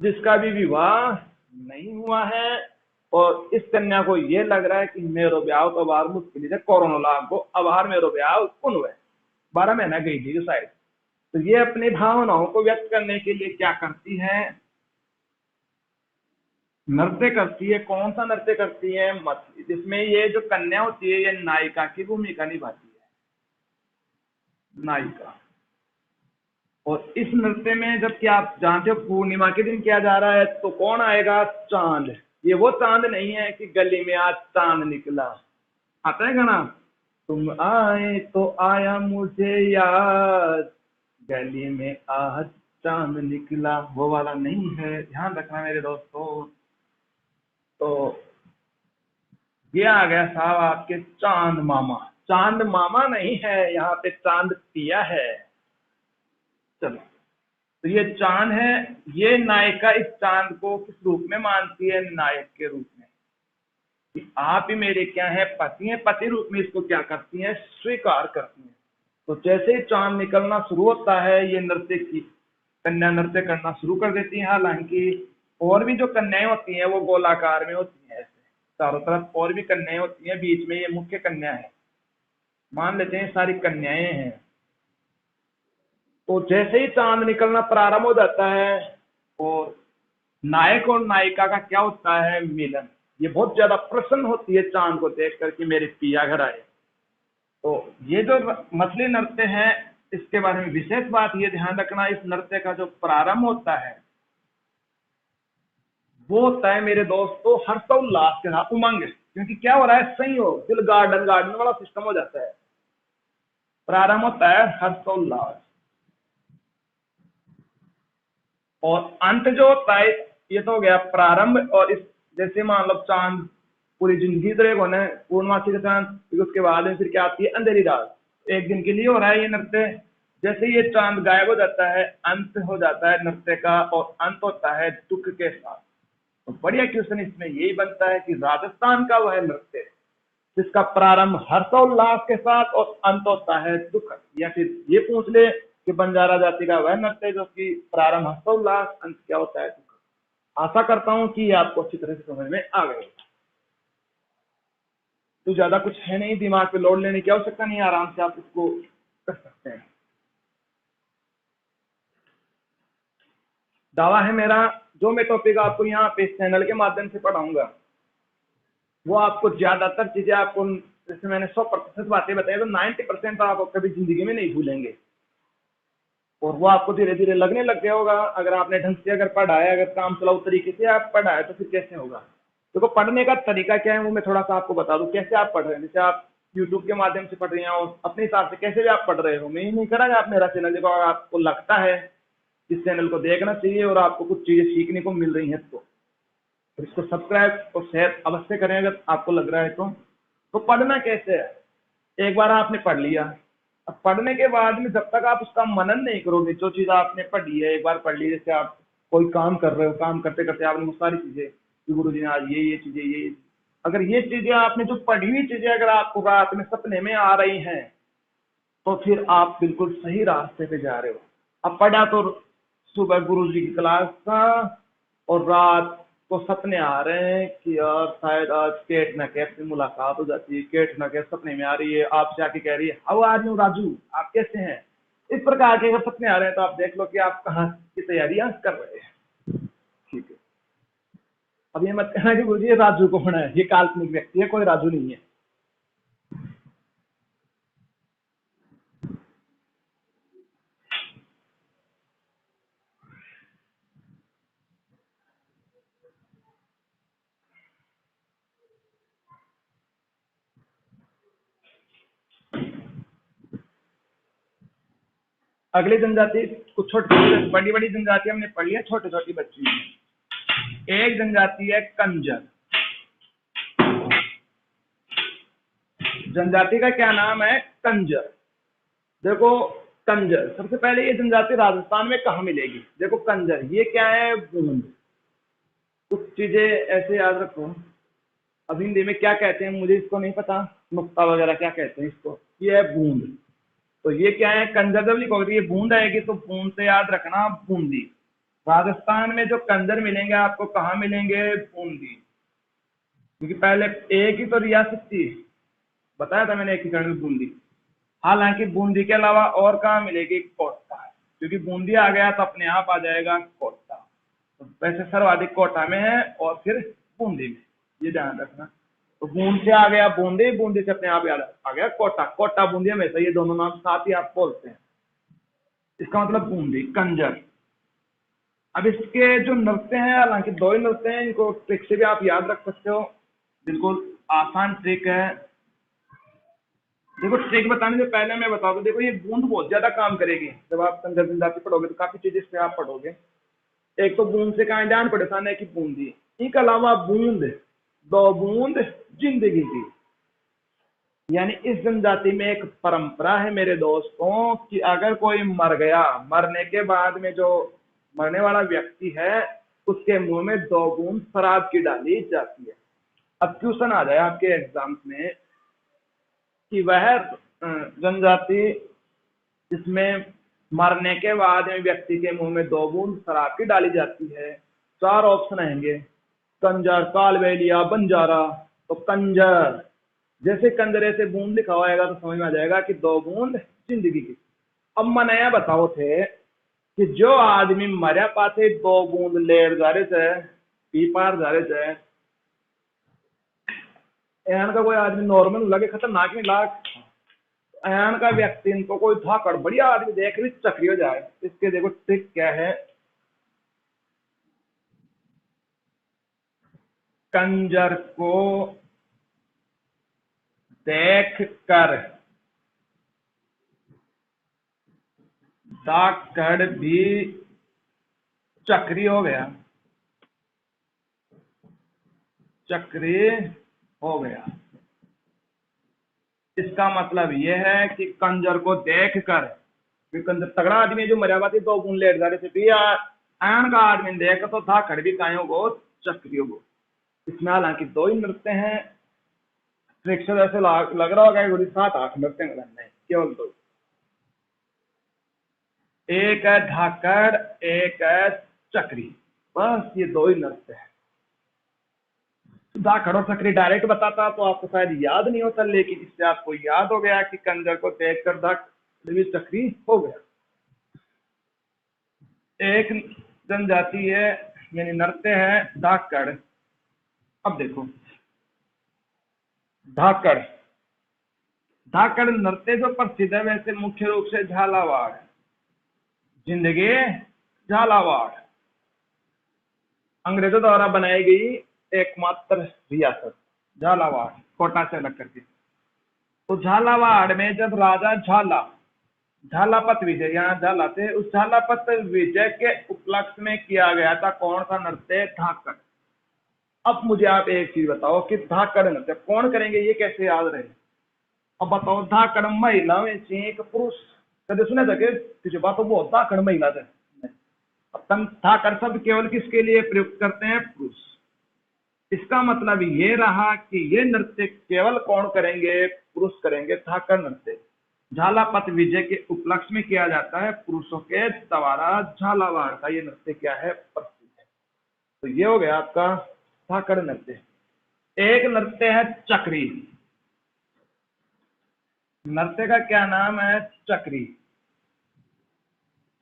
जिसका भी विवाह नहीं हुआ है, और इस कन्या को ये लग रहा है कि मेरो ब्याह तो बाहर मुश्किल है, कोरोना लागू अब बाहर मेरो ब्याह कौन हुआ, 12 महीना गई थी जो शायद। तो ये अपनी भावनाओं को व्यक्त करने के लिए क्या करती है? नृत्य करती है। कौन सा नृत्य करती है? मछली, जिसमें ये जो कन्या होती है ये नायिका की भूमिका निभाती है, नायिका। और इस नृत्य में जबकि आप जानते हो पूर्णिमा के दिन किया जा रहा है, तो कौन आएगा? चांद। ये वो चांद नहीं है कि गली में आज चांद निकला, आता है गाना, तुम आए तो आया मुझे याद, गली में आज चांद निकला, वो वाला नहीं है, ध्यान रखना मेरे दोस्तों। तो ये आ गया साहब आपके चांद मामा। चांद मामा नहीं है, यहाँ पे चांद पिया है। चलो, तो ये चांद है, ये नायिका इस चांद को किस रूप में मानती है? नायक के रूप में, कि आप ही मेरे क्या है? पति हैं। पति रूप में इसको क्या करती हैं? स्वीकार करती हैं। तो जैसे ही चांद निकलना शुरू होता है, ये नृत्य की कन्या नृत्य करना शुरू कर देती हैं। हालांकि और भी जो कन्याएं होती हैं वो गोलाकार में होती हैं, ऐसे चारों तरफ और भी कन्याएं होती हैं, बीच में ये मुख्य कन्या है। मान लेते हैं सारी कन्याएं हैं। तो जैसे ही चांद निकलना प्रारंभ हो जाता है और नायक और नायिका का क्या होता है? मिलन। ये बहुत ज्यादा प्रसन्न होती है चांद को देख कर कि मेरे पिया घर आए। तो ये जो मछली नृत्य है, इसके बारे में विशेष बात ये ध्यान रखना, इस नृत्य का जो प्रारंभ होता है वो होता है मेरे दोस्तों हर्षोल्लास के साथ, उमंग। क्योंकि क्या हो रहा है? संयोग, दिल गार्डन गार्डन वाला सिस्टम हो जाता है। प्रारंभ होता है हर्षोल्लास, और अंत जो होता है, ये तो हो गया प्रारंभ। और इस जैसे मान लो चांद पूरी जिंदगी तो एक होना है, पूर्णमासी का चांद, फिर उसके बाद में फिर क्या आती है? अंधेरी रात। एक दिन के लिए हो रहा है ये नृत्य। जैसे ये चांद गायब हो जाता है, अंत हो जाता है नृत्य का, और अंत होता है दुख के साथ। तो बढ़िया क्वेश्चन इसमें यही बनता है कि राजस्थान का वह नृत्य जिसका प्रारंभ हर्षोल्लास के साथ और अंत होता है दुख, या फिर ये पूछ ले कि बंजारा जाति का वह नृत्य जो कि प्रारंभ हर्षोल्लास, अंत क्या होता है दुख। आशा करता हूं कि ये आपको अच्छी तरह से समझ में आ गए। तो ज्यादा कुछ है नहीं, दिमाग पे लोड लेने की आवश्यकता नहीं है, आराम से आप इसको कर सकते हैं। दावा है मेरा, जो मैं टॉपिक आपको यहाँ पे चैनल के माध्यम से पढ़ाऊंगा वो आपको ज्यादातर चीजें आपको, जैसे मैंने 100% बातें बताई, तो 90% आप कभी जिंदगी में नहीं भूलेंगे। और वो आपको धीरे धीरे लगने लग गया होगा। अगर आपने ढंग से अगर पढ़ा है, अगर काम चलाऊ तरीके से आप पढ़ा है, तो फिर कैसे होगा? देखो, पढ़ने का तरीका क्या है वो मैं थोड़ा सा आपको बता दूं, कैसे आप पढ़ रहे हैं। जैसे आप यूट्यूब के माध्यम से पढ़ रहे हैं और अपने हिसाब से कैसे भी आप पढ़ रहे हो, मैं ये नहीं कह रहा कि आप मेरा चैनल देखो। अगर आपको लगता है इस चैनल को देखना चाहिए और आपको कुछ चीजें सीखने को मिल रही हैं, तो इसको सब्सक्राइब और शेयर अवश्य करें अगर आपको लग रहा है तो पढ़ना कैसे है? एक बार आपने पढ़ लिया, अब पढ़ने के बाद में जब तक आप उसका मनन नहीं करोगे, जो चीज आपने पढ़ी है, एक बार पढ़ ली, जैसे आप कोई काम कर रहे हो, काम करते करते आपने वो सारी चीजें, गुरु जी ने आज ये चीजें, ये अगर ये चीजें आपने जो पढ़ी हुई चीजें अगर आपको रात में सपने में आ रही हैं, तो फिर आप बिल्कुल सही रास्ते पे जा रहे हो। अब पढ़ा तो सुबह गुरु जी की क्लास का, और रात को सपने आ रहे हैं कि यार शायद आज केट ना कैट से मुलाकात हो जाती है, केट ना कैट सपने में आ रही है, आपसे आके कह रही है हाउ आर यू राजू, आप कैसे हैं? इस प्रकार के अगर सपने आ रहे हैं तो आप देख लो कि आप कहाँ की तैयारियां कर रहे हैं। ठीक है, अब ये मत कहना कि गुरु जी राजू कौन है, ये काल्पनिक व्यक्ति है, कोई राजू नहीं है। अगली जनजाति कुछ छोटी बड़ी बड़ी जनजाति हमने पढ़ी है, छोटी छोटी बच्ची है। एक जनजाति है कंजर। जनजाति का क्या नाम है? कंजर। देखो, कंजर सबसे पहले ये जनजाति राजस्थान में कहाँ मिलेगी? देखो, कंजर ये क्या है? बूंद। कुछ चीजें ऐसे याद रखो। अब हिंदी में क्या कहते हैं मुझे इसको नहीं पता, नुक्ता वगैरह क्या कहते हैं इसको, ये है बूंद। तो ये क्या है? कंजर जब लिखोगे ये बूंद आएगी, तो बूंद से याद रखना बूंदी। राजस्थान में जो कंजर मिलेंगे आपको कहाँ मिलेंगे? बूंदी। क्योंकि पहले एक ही तो रियासत थी, बताया था मैंने, एकीकरण में बूंदी। हालांकि बूंदी के अलावा और कहाँ मिलेगी? कोटा। क्योंकि बूंदी आ गया तो अपने आप आ जाएगा कोटा। तो वैसे सर्वाधिक कोटा में है और फिर बूंदी में, ये ध्यान रखना। तो बूंद से आ गया बूंदी, बूंदी से अपने आप याद आ गया कोटा। कोटा बूंदी हमेशा ये दोनों नाम साथ ही आप बोलते हैं, इसका मतलब बूंदी कंजर। अब इसके जो नृत्य हैं, हालांकि दो ही नृत्य हैं, इनको ट्रिक से भी आप याद रख सकते हो, बिल्कुल आसान ट्रिक है। देखो, ट्रिक बताने से पहले मैं बता दूं, देखो ये बूंद बहुत ज्यादा काम करेगी। जब आप कंजर जनजाति पढ़ोगे तो काफी चीजें इस पे आप पढ़ोगे। एक तो बूंद से कहा जान परेशान है कि बूंदी, इसके अलावा बूंद, दो बूंद जिंदगी की। यानी इस जनजाति में एक परंपरा है मेरे दोस्तों कि अगर कोई मर गया, मरने के बाद में जो मरने वाला व्यक्ति है उसके मुंह में 2 बूंद शराब की डाली जाती है। अब क्वेश्चन आ जाए आपके एग्जाम्स में कि वह जनजाति जिसमें मरने के बाद में व्यक्ति के मुंह में 2 बूंद शराब की डाली जाती है, 4 ऑप्शन आएंगे, कंजर, कालबेलिया, बंजारा। तो कंजर, जैसे कंजरे से बूंद लिखा होगा तो समझ में आ जाएगा कि 2 बूंद जिंदगी की। अब मनाया बताओ थे कि जो आदमी मरा पाते 2 बूंद लेर जा रहे थे, पी पार जा रहे थे, एन का कोई आदमी नॉर्मल लगे खतरनाक नहीं लाग, एन का व्यक्ति इनको कोई धाकड़ बढ़िया आदमी देख भी चक्री हो जाए। इसके देखो ट्रिक क्या है, कंजर को देख कर धाकड़ भी चक्री हो गया, चक्री हो गया। इसका मतलब यह है कि कंजर को देखकर, कंजर तगड़ा आदमी जो मरा हुआ थी 2 बूंद लेट जा रहे थे भी आयन का आदमी देख तो धाकड़ भी कायों को चक्रियों को। इसमें हालांकि 2 ही नृत्य हैं, फ्रिक्शन ऐसे लग रहा होगा कि 7-8 नृत्य नहीं, केवल 2। एक है धाकड़, एक है चक्री, बस ये 2 ही नृत्य है। धाकड़ और चक्री डायरेक्ट बताता तो आपको शायद याद नहीं होता, लेकिन इससे आपको याद हो गया कि कंजर को देखकर धाकड़ भी चक्री हो गया। एक जनजाति है यानी नृत्य है धाकड़। अब देखो धाकड़, धाकड़ नृत्य जो प्रसिद्ध है वैसे मुख्य रूप से झालावाड़, जिंदगी झालावाड़ अंग्रेजों द्वारा बनाई गई एकमात्र रियासत झालावाड़, कोटा से अलग करके। तो झालावाड़ में जब राजा झालापत विजय, यहाँ झाला थे, उस झालापत विजय के उपलक्ष्य में किया गया था कौन सा नृत्य, धाकड़। अब मुझे आप एक चीज बताओ कि धाकड़ नृत्य कौन करेंगे, ये कैसे याद रहे। अब बताओ धाकड़ महिला में से एक पुरुष, कभी सुने थे कि बात बहुत धाकड़ महिला थे। अब धाकड़ सब केवल किसके लिए प्रयुक्त करते हैं, पुरुष। इसका मतलब ये रहा कि ये नृत्य केवल कौन करेंगे, पुरुष करेंगे। धाकड़ नृत्य झालापत विजय के उपलक्ष्य में किया जाता है, पुरुषों के द्वारा झालावाड़ का ये नृत्य क्या है, प्रसिद्ध है। तो ये हो गया आपका धाकड़ नृत्य। एक नृत्य है चक्री, नृत्य का क्या नाम है, चक्री।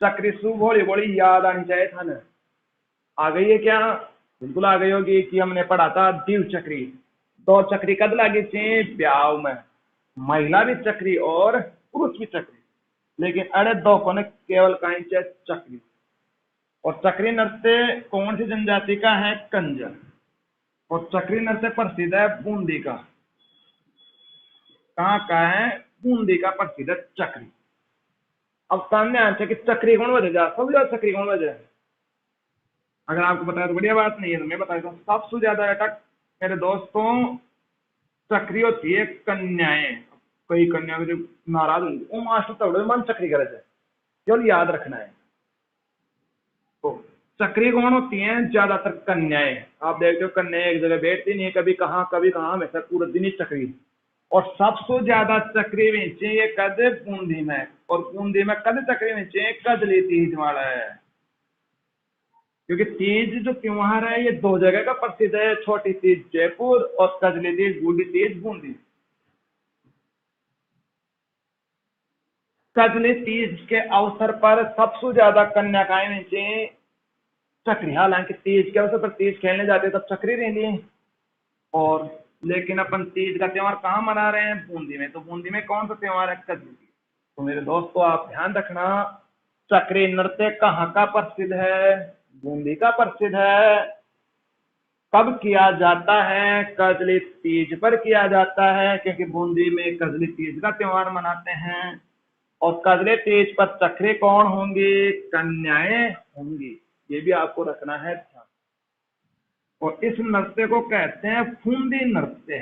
चक्री सुबह भोली भोली याद आनी चाहिए था ना, आ गई है क्या, बिल्कुल आ गई होगी कि हमने पढ़ा था दिव चक्री। 2 चक्री कद लगी थी, ब्याह में, महिला भी चक्री और पुरुष भी चक्री, लेकिन अड़े 2 को ने केवल कहीं चक्री। और चक्री नृत्य कौन सी जनजाति का है, कंजर। और चक्री नृत्य प्रसिद्ध है बूंदी का, कहाँ का है, बूंदी का प्रसिद्ध है चक्री। अब सामने आंसर कि चक्री कौन बजे जा, सब ज्यादा चक्री कौन बजे। अगर आपको बताया तो बढ़िया बात, नहीं है तो मैं बताता हूँ। सबसे ज्यादा अटक मेरे दोस्तों चक्री होती है कन्याएं। कई कन्या जो नाराज होंगी, वो मास्टर तबड़े मन चक्री करे थे, केवल याद रखना है। तो चक्री कौन होती है, ज्यादातर कन्याएं। आप देखते हो कन्याएं एक जगह बैठती नहीं है, कभी कहाँ हमेशा पूरा दिन ही चक्री। और सबसे ज्यादा चक्री बेचे ये कद बूंदी में, और बूंदी में कद चक्री बेचे कदली तीज वाला है। क्योंकि तीज जो त्योहार है ये 2 जगह का प्रसिद्ध है, छोटी तीज जयपुर और कजली तीज, बूढ़ी तीज बूंदी। कजली तीज के अवसर पर सबसे ज्यादा कन्याकाएं नीचे चक्री, हालांकि तीज के अवसर पर तीज खेलने जाते तब चक्री रहती। और लेकिन अपन तीज का त्योहार कहाँ मना रहे हैं, बूंदी में। तो बूंदी में कौन सा त्योहार है, कजली तीज। तो मेरे दोस्तों आप ध्यान रखना, चक्री नृत्य कहाँ का प्रसिद्ध है, बूंदी का प्रसिद्ध है। कब किया जाता है, कजली तीज पर किया जाता है, क्योंकि बूंदी में कजली तीज का त्योहार मनाते हैं। और कजली तीज पर चक्री कौन होंगी, कन्याएं होंगी, ये भी आपको रखना है ध्यान। और इस नृत्य को कहते हैं फूंदी नृत्य।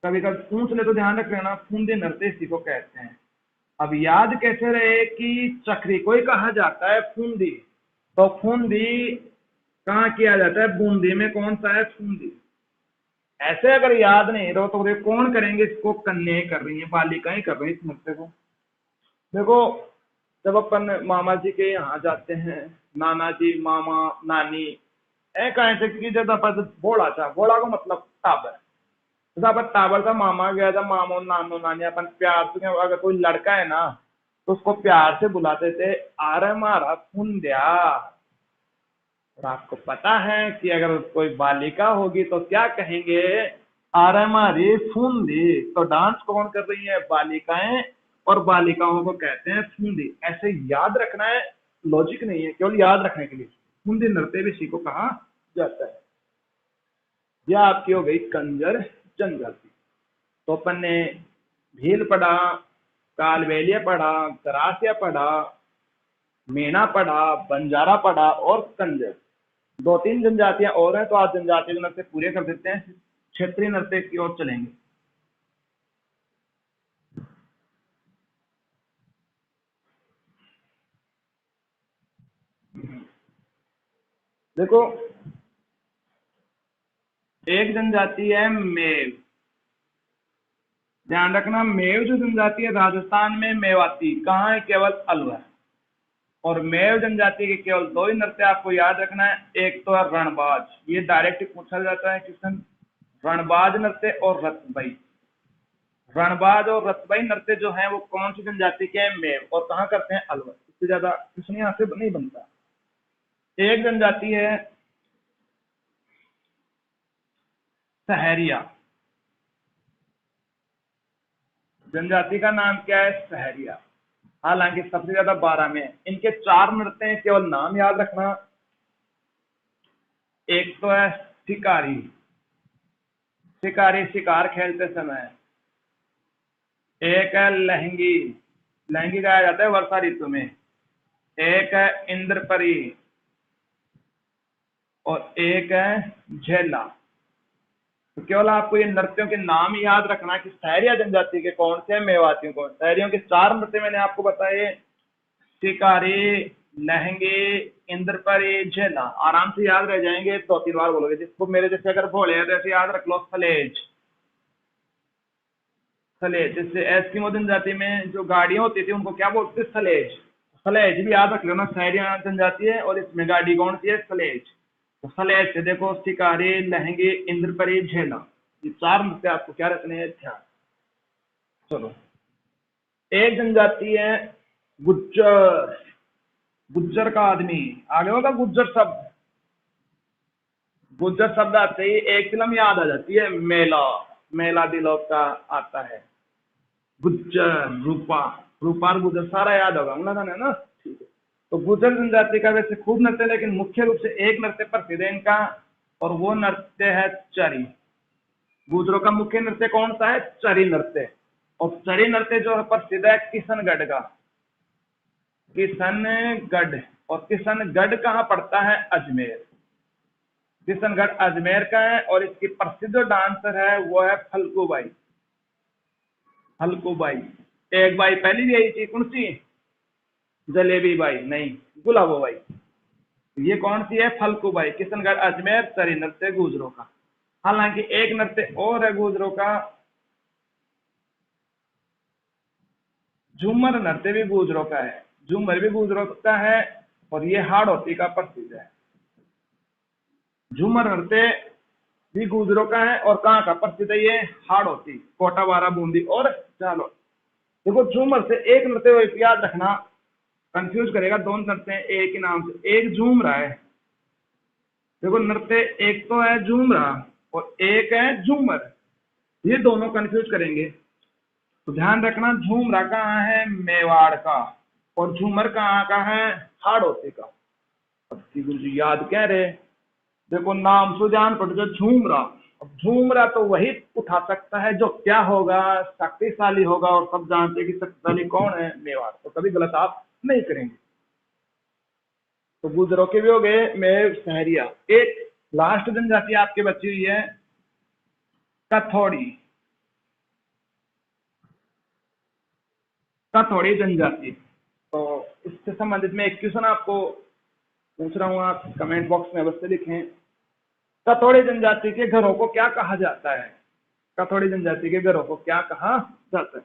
कभी कभी पूछ ले तो ध्यान रख लेना, फूंदी नृत्य इसी को कहते हैं। अब याद कैसे रहे कि चक्री को ही कहा जाता है फूंदी, तो फूंदी कहाँ किया जाता है, बूंदी में कौन सा है, फूंदी। ऐसे अगर याद नहीं रहो तो देखो कौन करेंगे इसको, कन्याएं कर रही हैं, बालिकाएं कर रही हैं इस नृत्य को। देखो जब अपन मामा जी के यहाँ जाते हैं, नाना जी, मामा, नानी, ए कहे थे कि जब अपन बोला था, बोला को मतलब टाबर, जैसा अपन टाबर था, मामा गया था, मामो नानो नानी, अपन प्यार से, अगर कोई लड़का है ना तो उसको प्यार से बुलाते थे, आ रहा मारा फुंदिया। और आपको पता है कि अगर कोई बालिका होगी तो क्या कहेंगे, आ रहा मारी फूंदी। तो डांस कौन कर रही है, बालिकाएं, और बालिकाओं को कहते हैं फूंदी। ऐसे याद रखना है, लॉजिक नहीं है, केवल याद रखने के लिए। फूंदी नृत्य भी इसी को कहा जाता है। यह आपकी हो गई कंजर जनजाति। तो अपन ने भील पढ़ा, कालबेलिया पढ़ा, गरासिया पढ़ा, मेना पढ़ा, बंजारा पढ़ा और कंजर। दो तीन जनजातियां और हैं, तो आज जनजातीय नृत्य पूरे कर देते हैं, क्षेत्रीय नृत्य की ओर चलेंगे। देखो एक जनजाति है मेव, ध्यान रखना, मेव जो जनजाति है राजस्थान में मेवाती, कहाँ है, केवल अलवर। और मेव जनजाति के केवल दो ही नृत्य आपको याद रखना है, एक तो है रणबाज, ये डायरेक्ट पूछा जाता है क्वेश्चन, रणबाज नृत्य और रतबई। रणबाज और रतबई नृत्य जो है वो कौन सी जनजाति के हैं, मेव, और कहाँ करते हैं, अलवर। इससे ज्यादा क्वेश्चन यहाँ से नहीं बनता। एक जनजाति है सहरिया, जनजाति का नाम क्या है, सहरिया। हालांकि सबसे ज्यादा 12 में इनके 4 नृत्य हैं, केवल नाम याद रखना। एक तो है शिकारी, शिकारी शिकार खेलते समय। एक है लहंगी, लहंगी गाया जाता है वर्षा ऋतु में। एक है इंद्रपरी और एक है झेला। तो केवल आपको ये नृत्यों के नाम याद रखना कि सहरिया जनजाति के कौन से, मेवातियों को। सहरियों के 4 नृत्य मैंने आपको बताए, शिकारी, लहंगे, इंद्रपरी, झेला। आराम से याद रह जाएंगे, 2-3 बार बोलोगे। जिसको मेरे जैसे अगर बोले तो ऐसे याद रख लो, सलेज, सलेज। जैसे एस्किमो जनजाति में जो गाड़ियां होती थी उनको क्या बोलते थे, सलेज। सलेज भी याद रख लेना, सहरिया जनजाति है और इसमें गाड़ी कौन सी है, सलेज। तो सलेज से देखो शिकारी, लहंगे, इंद्रपरी, झेला, ये 4 नृत्य आपको क्या रखने हैं, ध्यान। चलो एक जनजाति है गुज्जर, गुज्जर का आदमी, आगे होगा गुज्जर शब्द। गुज्जर शब्द आते ही एक फिल्म याद आ जाती है, मेला, मेला दिलों का आता है। गुज्जर, रूपा, रूपार गुज्जर, सारा याद होगा ना, ठीक है। तो गुज्जर जनजाति का वैसे खूब नृत्य, लेकिन मुख्य रूप से एक नृत्य प्रसिद्ध है इनका, और वो नृत्य है चरी। गुजरों का मुख्य नृत्य कौन सा है, चरी नृत्य। और चरी नृत्य जो प्रसिद्ध है किशनगढ़ का, किशनगढ़। और किशनगढ़ कहाँ पड़ता है, अजमेर। किशनगढ़ अजमेर का है। और इसकी प्रसिद्ध डांसर है वो है फल्गुबाई, फल्गुबाई। एक बाई पहली भी आई थी, कौन सी, जलेबी बाई नहीं, गुलाबो बाई। ये कौन सी है, फल्गुबाई। किशनगढ़ अजमेर, चरी नृत्य गुजरों का। हालांकि एक नृत्य और है गुजरों का, झूमर नृत्य भी गुजरों का है, झूमर भी गुजरों का है, और ये हाड़ौती का प्रसिद्ध है। झूमर नृत्य भी गुजरों का है, और कहाँ का प्रसिद्ध है ये, हाड़ौती, कोटा, बारा, बूंदी और जालोर। देखो झूमर से एक नृत्य याद रखना, कंफ्यूज करेगा, दोनों नृत्य हैं एक ही नाम से, एक झूम रहा है। देखो नृत्य एक तो है झूम रहा और एक है झूमर, ये दोनों कंफ्यूज करेंगे। तो ध्यान रखना, झूमरा कहाँ है, मेवाड़ का, और झूमर कहाँ का है, हाड़ौती का। अब गुरु जी याद कह रहे, देखो नाम से जान पड़ जो झूमरा। अब झूमरा तो वही उठा सकता है जो क्या होगा, शक्तिशाली होगा, और सब जानते हैं कि शक्तिशाली कौन है, मेवाड़। तो कभी गलत आप नहीं करेंगे। तो गुजरों के भी हो गए, मेव, सहरिया। एक लास्ट जनजाति आपके बची हुई है कथौड़ी। कथोड़ी जनजाति। तो इससे संबंधित मैं एक क्वेश्चन आपको पूछ रहा हूँ, आप कमेंट बॉक्स में अवश्य लिखें। कथोड़ी जनजाति के घरों को क्या कहा जाता है? कथोड़ी जनजाति के घरों को क्या कहा जाता है?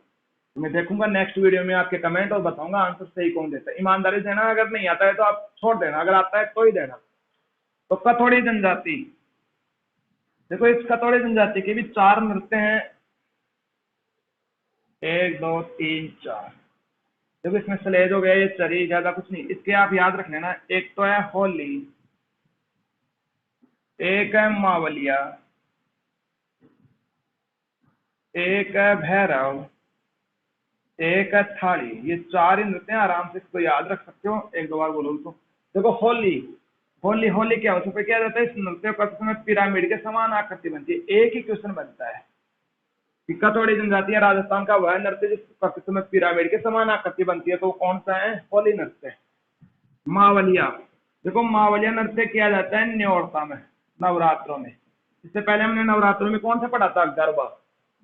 मैं देखूंगा नेक्स्ट वीडियो में आपके कमेंट और बताऊंगा आंसर सही कौन देता है। ईमानदारी देना, अगर नहीं आता है तो आप छोड़ देना, अगर आता है तो ही देना। तो कथोड़ी जनजाति, देखो इस कथोड़ी जनजाति के भी 4 नृत्य हैं, 1 2 3 4। देखो इसमें सलेज हो गया, ये चरी, ज्यादा कुछ नहीं। इसके आप याद रख लेना, एक तो है होली, एक है मावलिया, एक है भैरव, एक है थाली। ये 4 ही नृत्य हैं, आराम से इसको याद रख सकते हो, 1 2 बार बोलो तो। देखो होली, होली होली क्या होता है, क्या जाता है, इस नृत्य करते समय पिरामिड के समान आकृति बनती है। एक ही क्वेश्चन बनता है कि कथोड़ी जनजाति है राजस्थान का वह नृत्य जिस करते समय पिरामिड के समान आकृति बनती है, तो कौन सा है? होली नृत्य। मावलिया, देखो मावलिया नृत्य किया जाता है न्योरता में, नवरात्रों में। इससे पहले हमने नवरात्रों में कौन सा पढ़ा था? गरबा।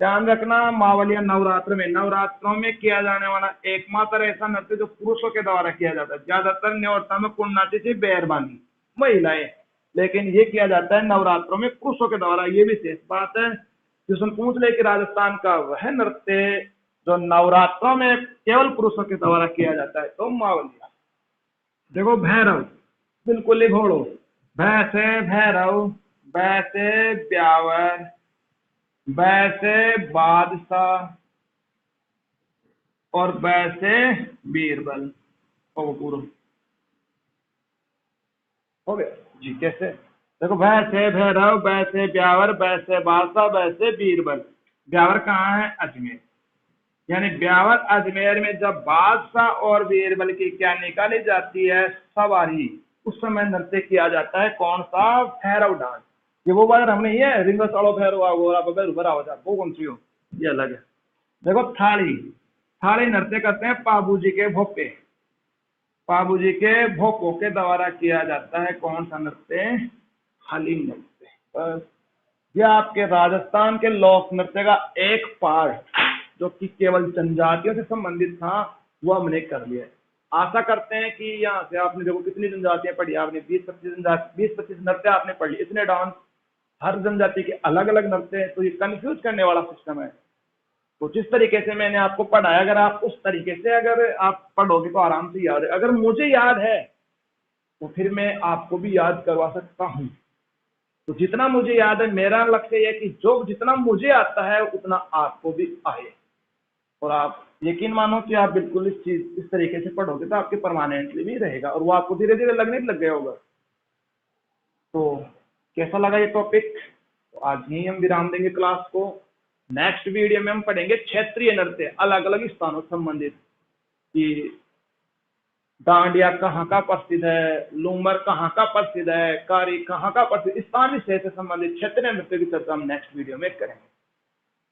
ध्यान रखना, मावलिया नवरात्रों में किया जाने वाला एकमात्र ऐसा नृत्य जो पुरुषों के द्वारा किया जाता है। ज्यादातर न्योरता में कौन नाचती थी? बेरबानी, महिलाएं। लेकिन ये किया जाता है नवरात्रों में पुरुषों के द्वारा। ये विशेष बात है। क्वेश्चन पूछ ले कि राजस्थान का वह नृत्य जो नवरात्रों में केवल पुरुषों के द्वारा किया जाता है, तो मावलिया। देखो भैरव, बिल्कुल ही घोड़ो, भैसे भैरव, वैसे ब्यावर, वैसे बादशाह और वैसे बीरबल। ओ पूरा हो गया जी। कैसे? देखो वैसे भैरव, वैसे ब्यावर, वैसे बादशाह, वैसे बीरबल। ब्यावर कहाँ है? अजमेर। यानी ब्यावर अजमेर में जब बादशाह और बीरबल की क्या निकाली जाती है? सवारी। उस समय नृत्य किया जाता है कौन सा? भैरव डांस। ये वो बात हमने ये रिंग चढ़ो भैरव वो कौन सी हो? ये अलग है। देखो थाली, थाली नृत्य करते हैं पाबूजी के भोपे। पाबूजी के भोपों के द्वारा किया जाता है कौन सा नृत्य? थाली नृत्य। बस ये आपके राजस्थान के लोक नृत्य का एक पार्ट जो कि केवल जनजातियों से संबंधित था, वो हमने कर लिया है। आशा करते हैं कि यहाँ से आपने देखो कितनी जनजातियां पढ़ी आपने, 20-25 नृत्य आपने पढ़ ली। इतने डांस, हर जनजाति के अलग अलग नृत्य हैं, तो ये कंफ्यूज करने वाला सिस्टम है। तो जिस तरीके से मैंने आपको पढ़ाया, अगर आप उस तरीके से अगर आप पढ़ोगे तो आराम से याद है। अगर मुझे याद है तो फिर मैं आपको भी याद करवा सकता हूँ। तो जितना मुझे याद है, मेरा लक्ष्य यह है कि जो जितना मुझे आता है उतना आपको भी आए। और आप यकीन मानो कि आप बिल्कुल इस तरीके से पढ़ोगे तो आपके परमानेंटली भी रहेगा और वो आपको धीरे धीरे लगने लग गया होगा। तो कैसा लगा ये टॉपिक? तो आज ही हम विराम देंगे क्लास को। नेक्स्ट वीडियो में हम पढ़ेंगे क्षेत्रीय नृत्य, अलग अलग स्थानों से संबंधित, कि डांडिया कहाँ का प्रसिद्ध है, लूमर कहाँ का प्रसिद्ध है, कारी कहाँ का प्रसिद्ध, स्थान विशेष से संबंधित क्षेत्रीय नृत्य की चर्चा हम नेक्स्ट वीडियो में करेंगे।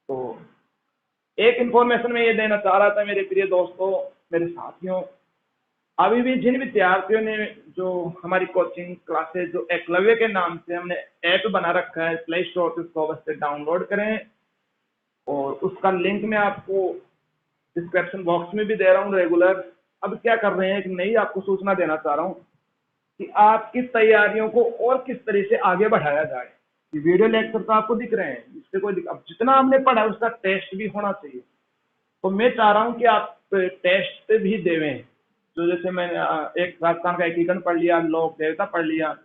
तो एक इंफॉर्मेशन मैं ये देना चाह रहा था मेरे प्रिय दोस्तों, मेरे साथियों, अभी भी जिन विद्यार्थियों ने जो हमारी कोचिंग क्लासेज जो एकलव्य के नाम से हमने ऐप बना रखा है, प्ले स्टोर से उसको अवश्य डाउनलोड करें। और उसका लिंक मैं आपको डिस्क्रिप्शन बॉक्स में भी दे रहा हूँ रेगुलर। अब क्या कर रहे हैं, एक नई आपको सूचना देना चाह रहा हूँ कि आपकी तैयारियों को और किस तरह से आगे बढ़ाया जाए। वीडियो लेक्चर तो आपको दिख रहे हैं, इससे कोई अब जितना आपने पढ़ा उसका टेस्ट भी होना चाहिए। तो मैं चाह रहा हूँ कि आप टेस्ट भी देवें। तो जैसे मैंने एक राजस्थान का एकीकरण पढ़ लिया, लोक देवता पढ़ लिया,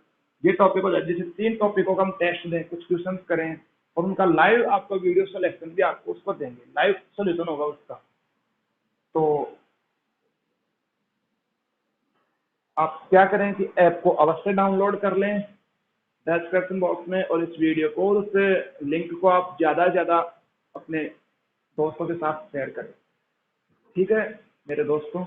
ये टॉपिक हो जाए, जैसे 3 टॉपिकों का हम टेस्ट दें, कुछ क्वेश्चन करें और उनका लाइव आपका वीडियो सिलेक्शन भी आपको उसको देंगे, लाइव सोल्यूशन होगा उसका। तो आप क्या करें कि ऐप को अवश्य डाउनलोड कर लें डिस्क्रिप्शन बॉक्स में, और इस वीडियो को और उस लिंक को आप ज़्यादा से ज़्यादा अपने दोस्तों के साथ शेयर करें। ठीक है मेरे दोस्तों?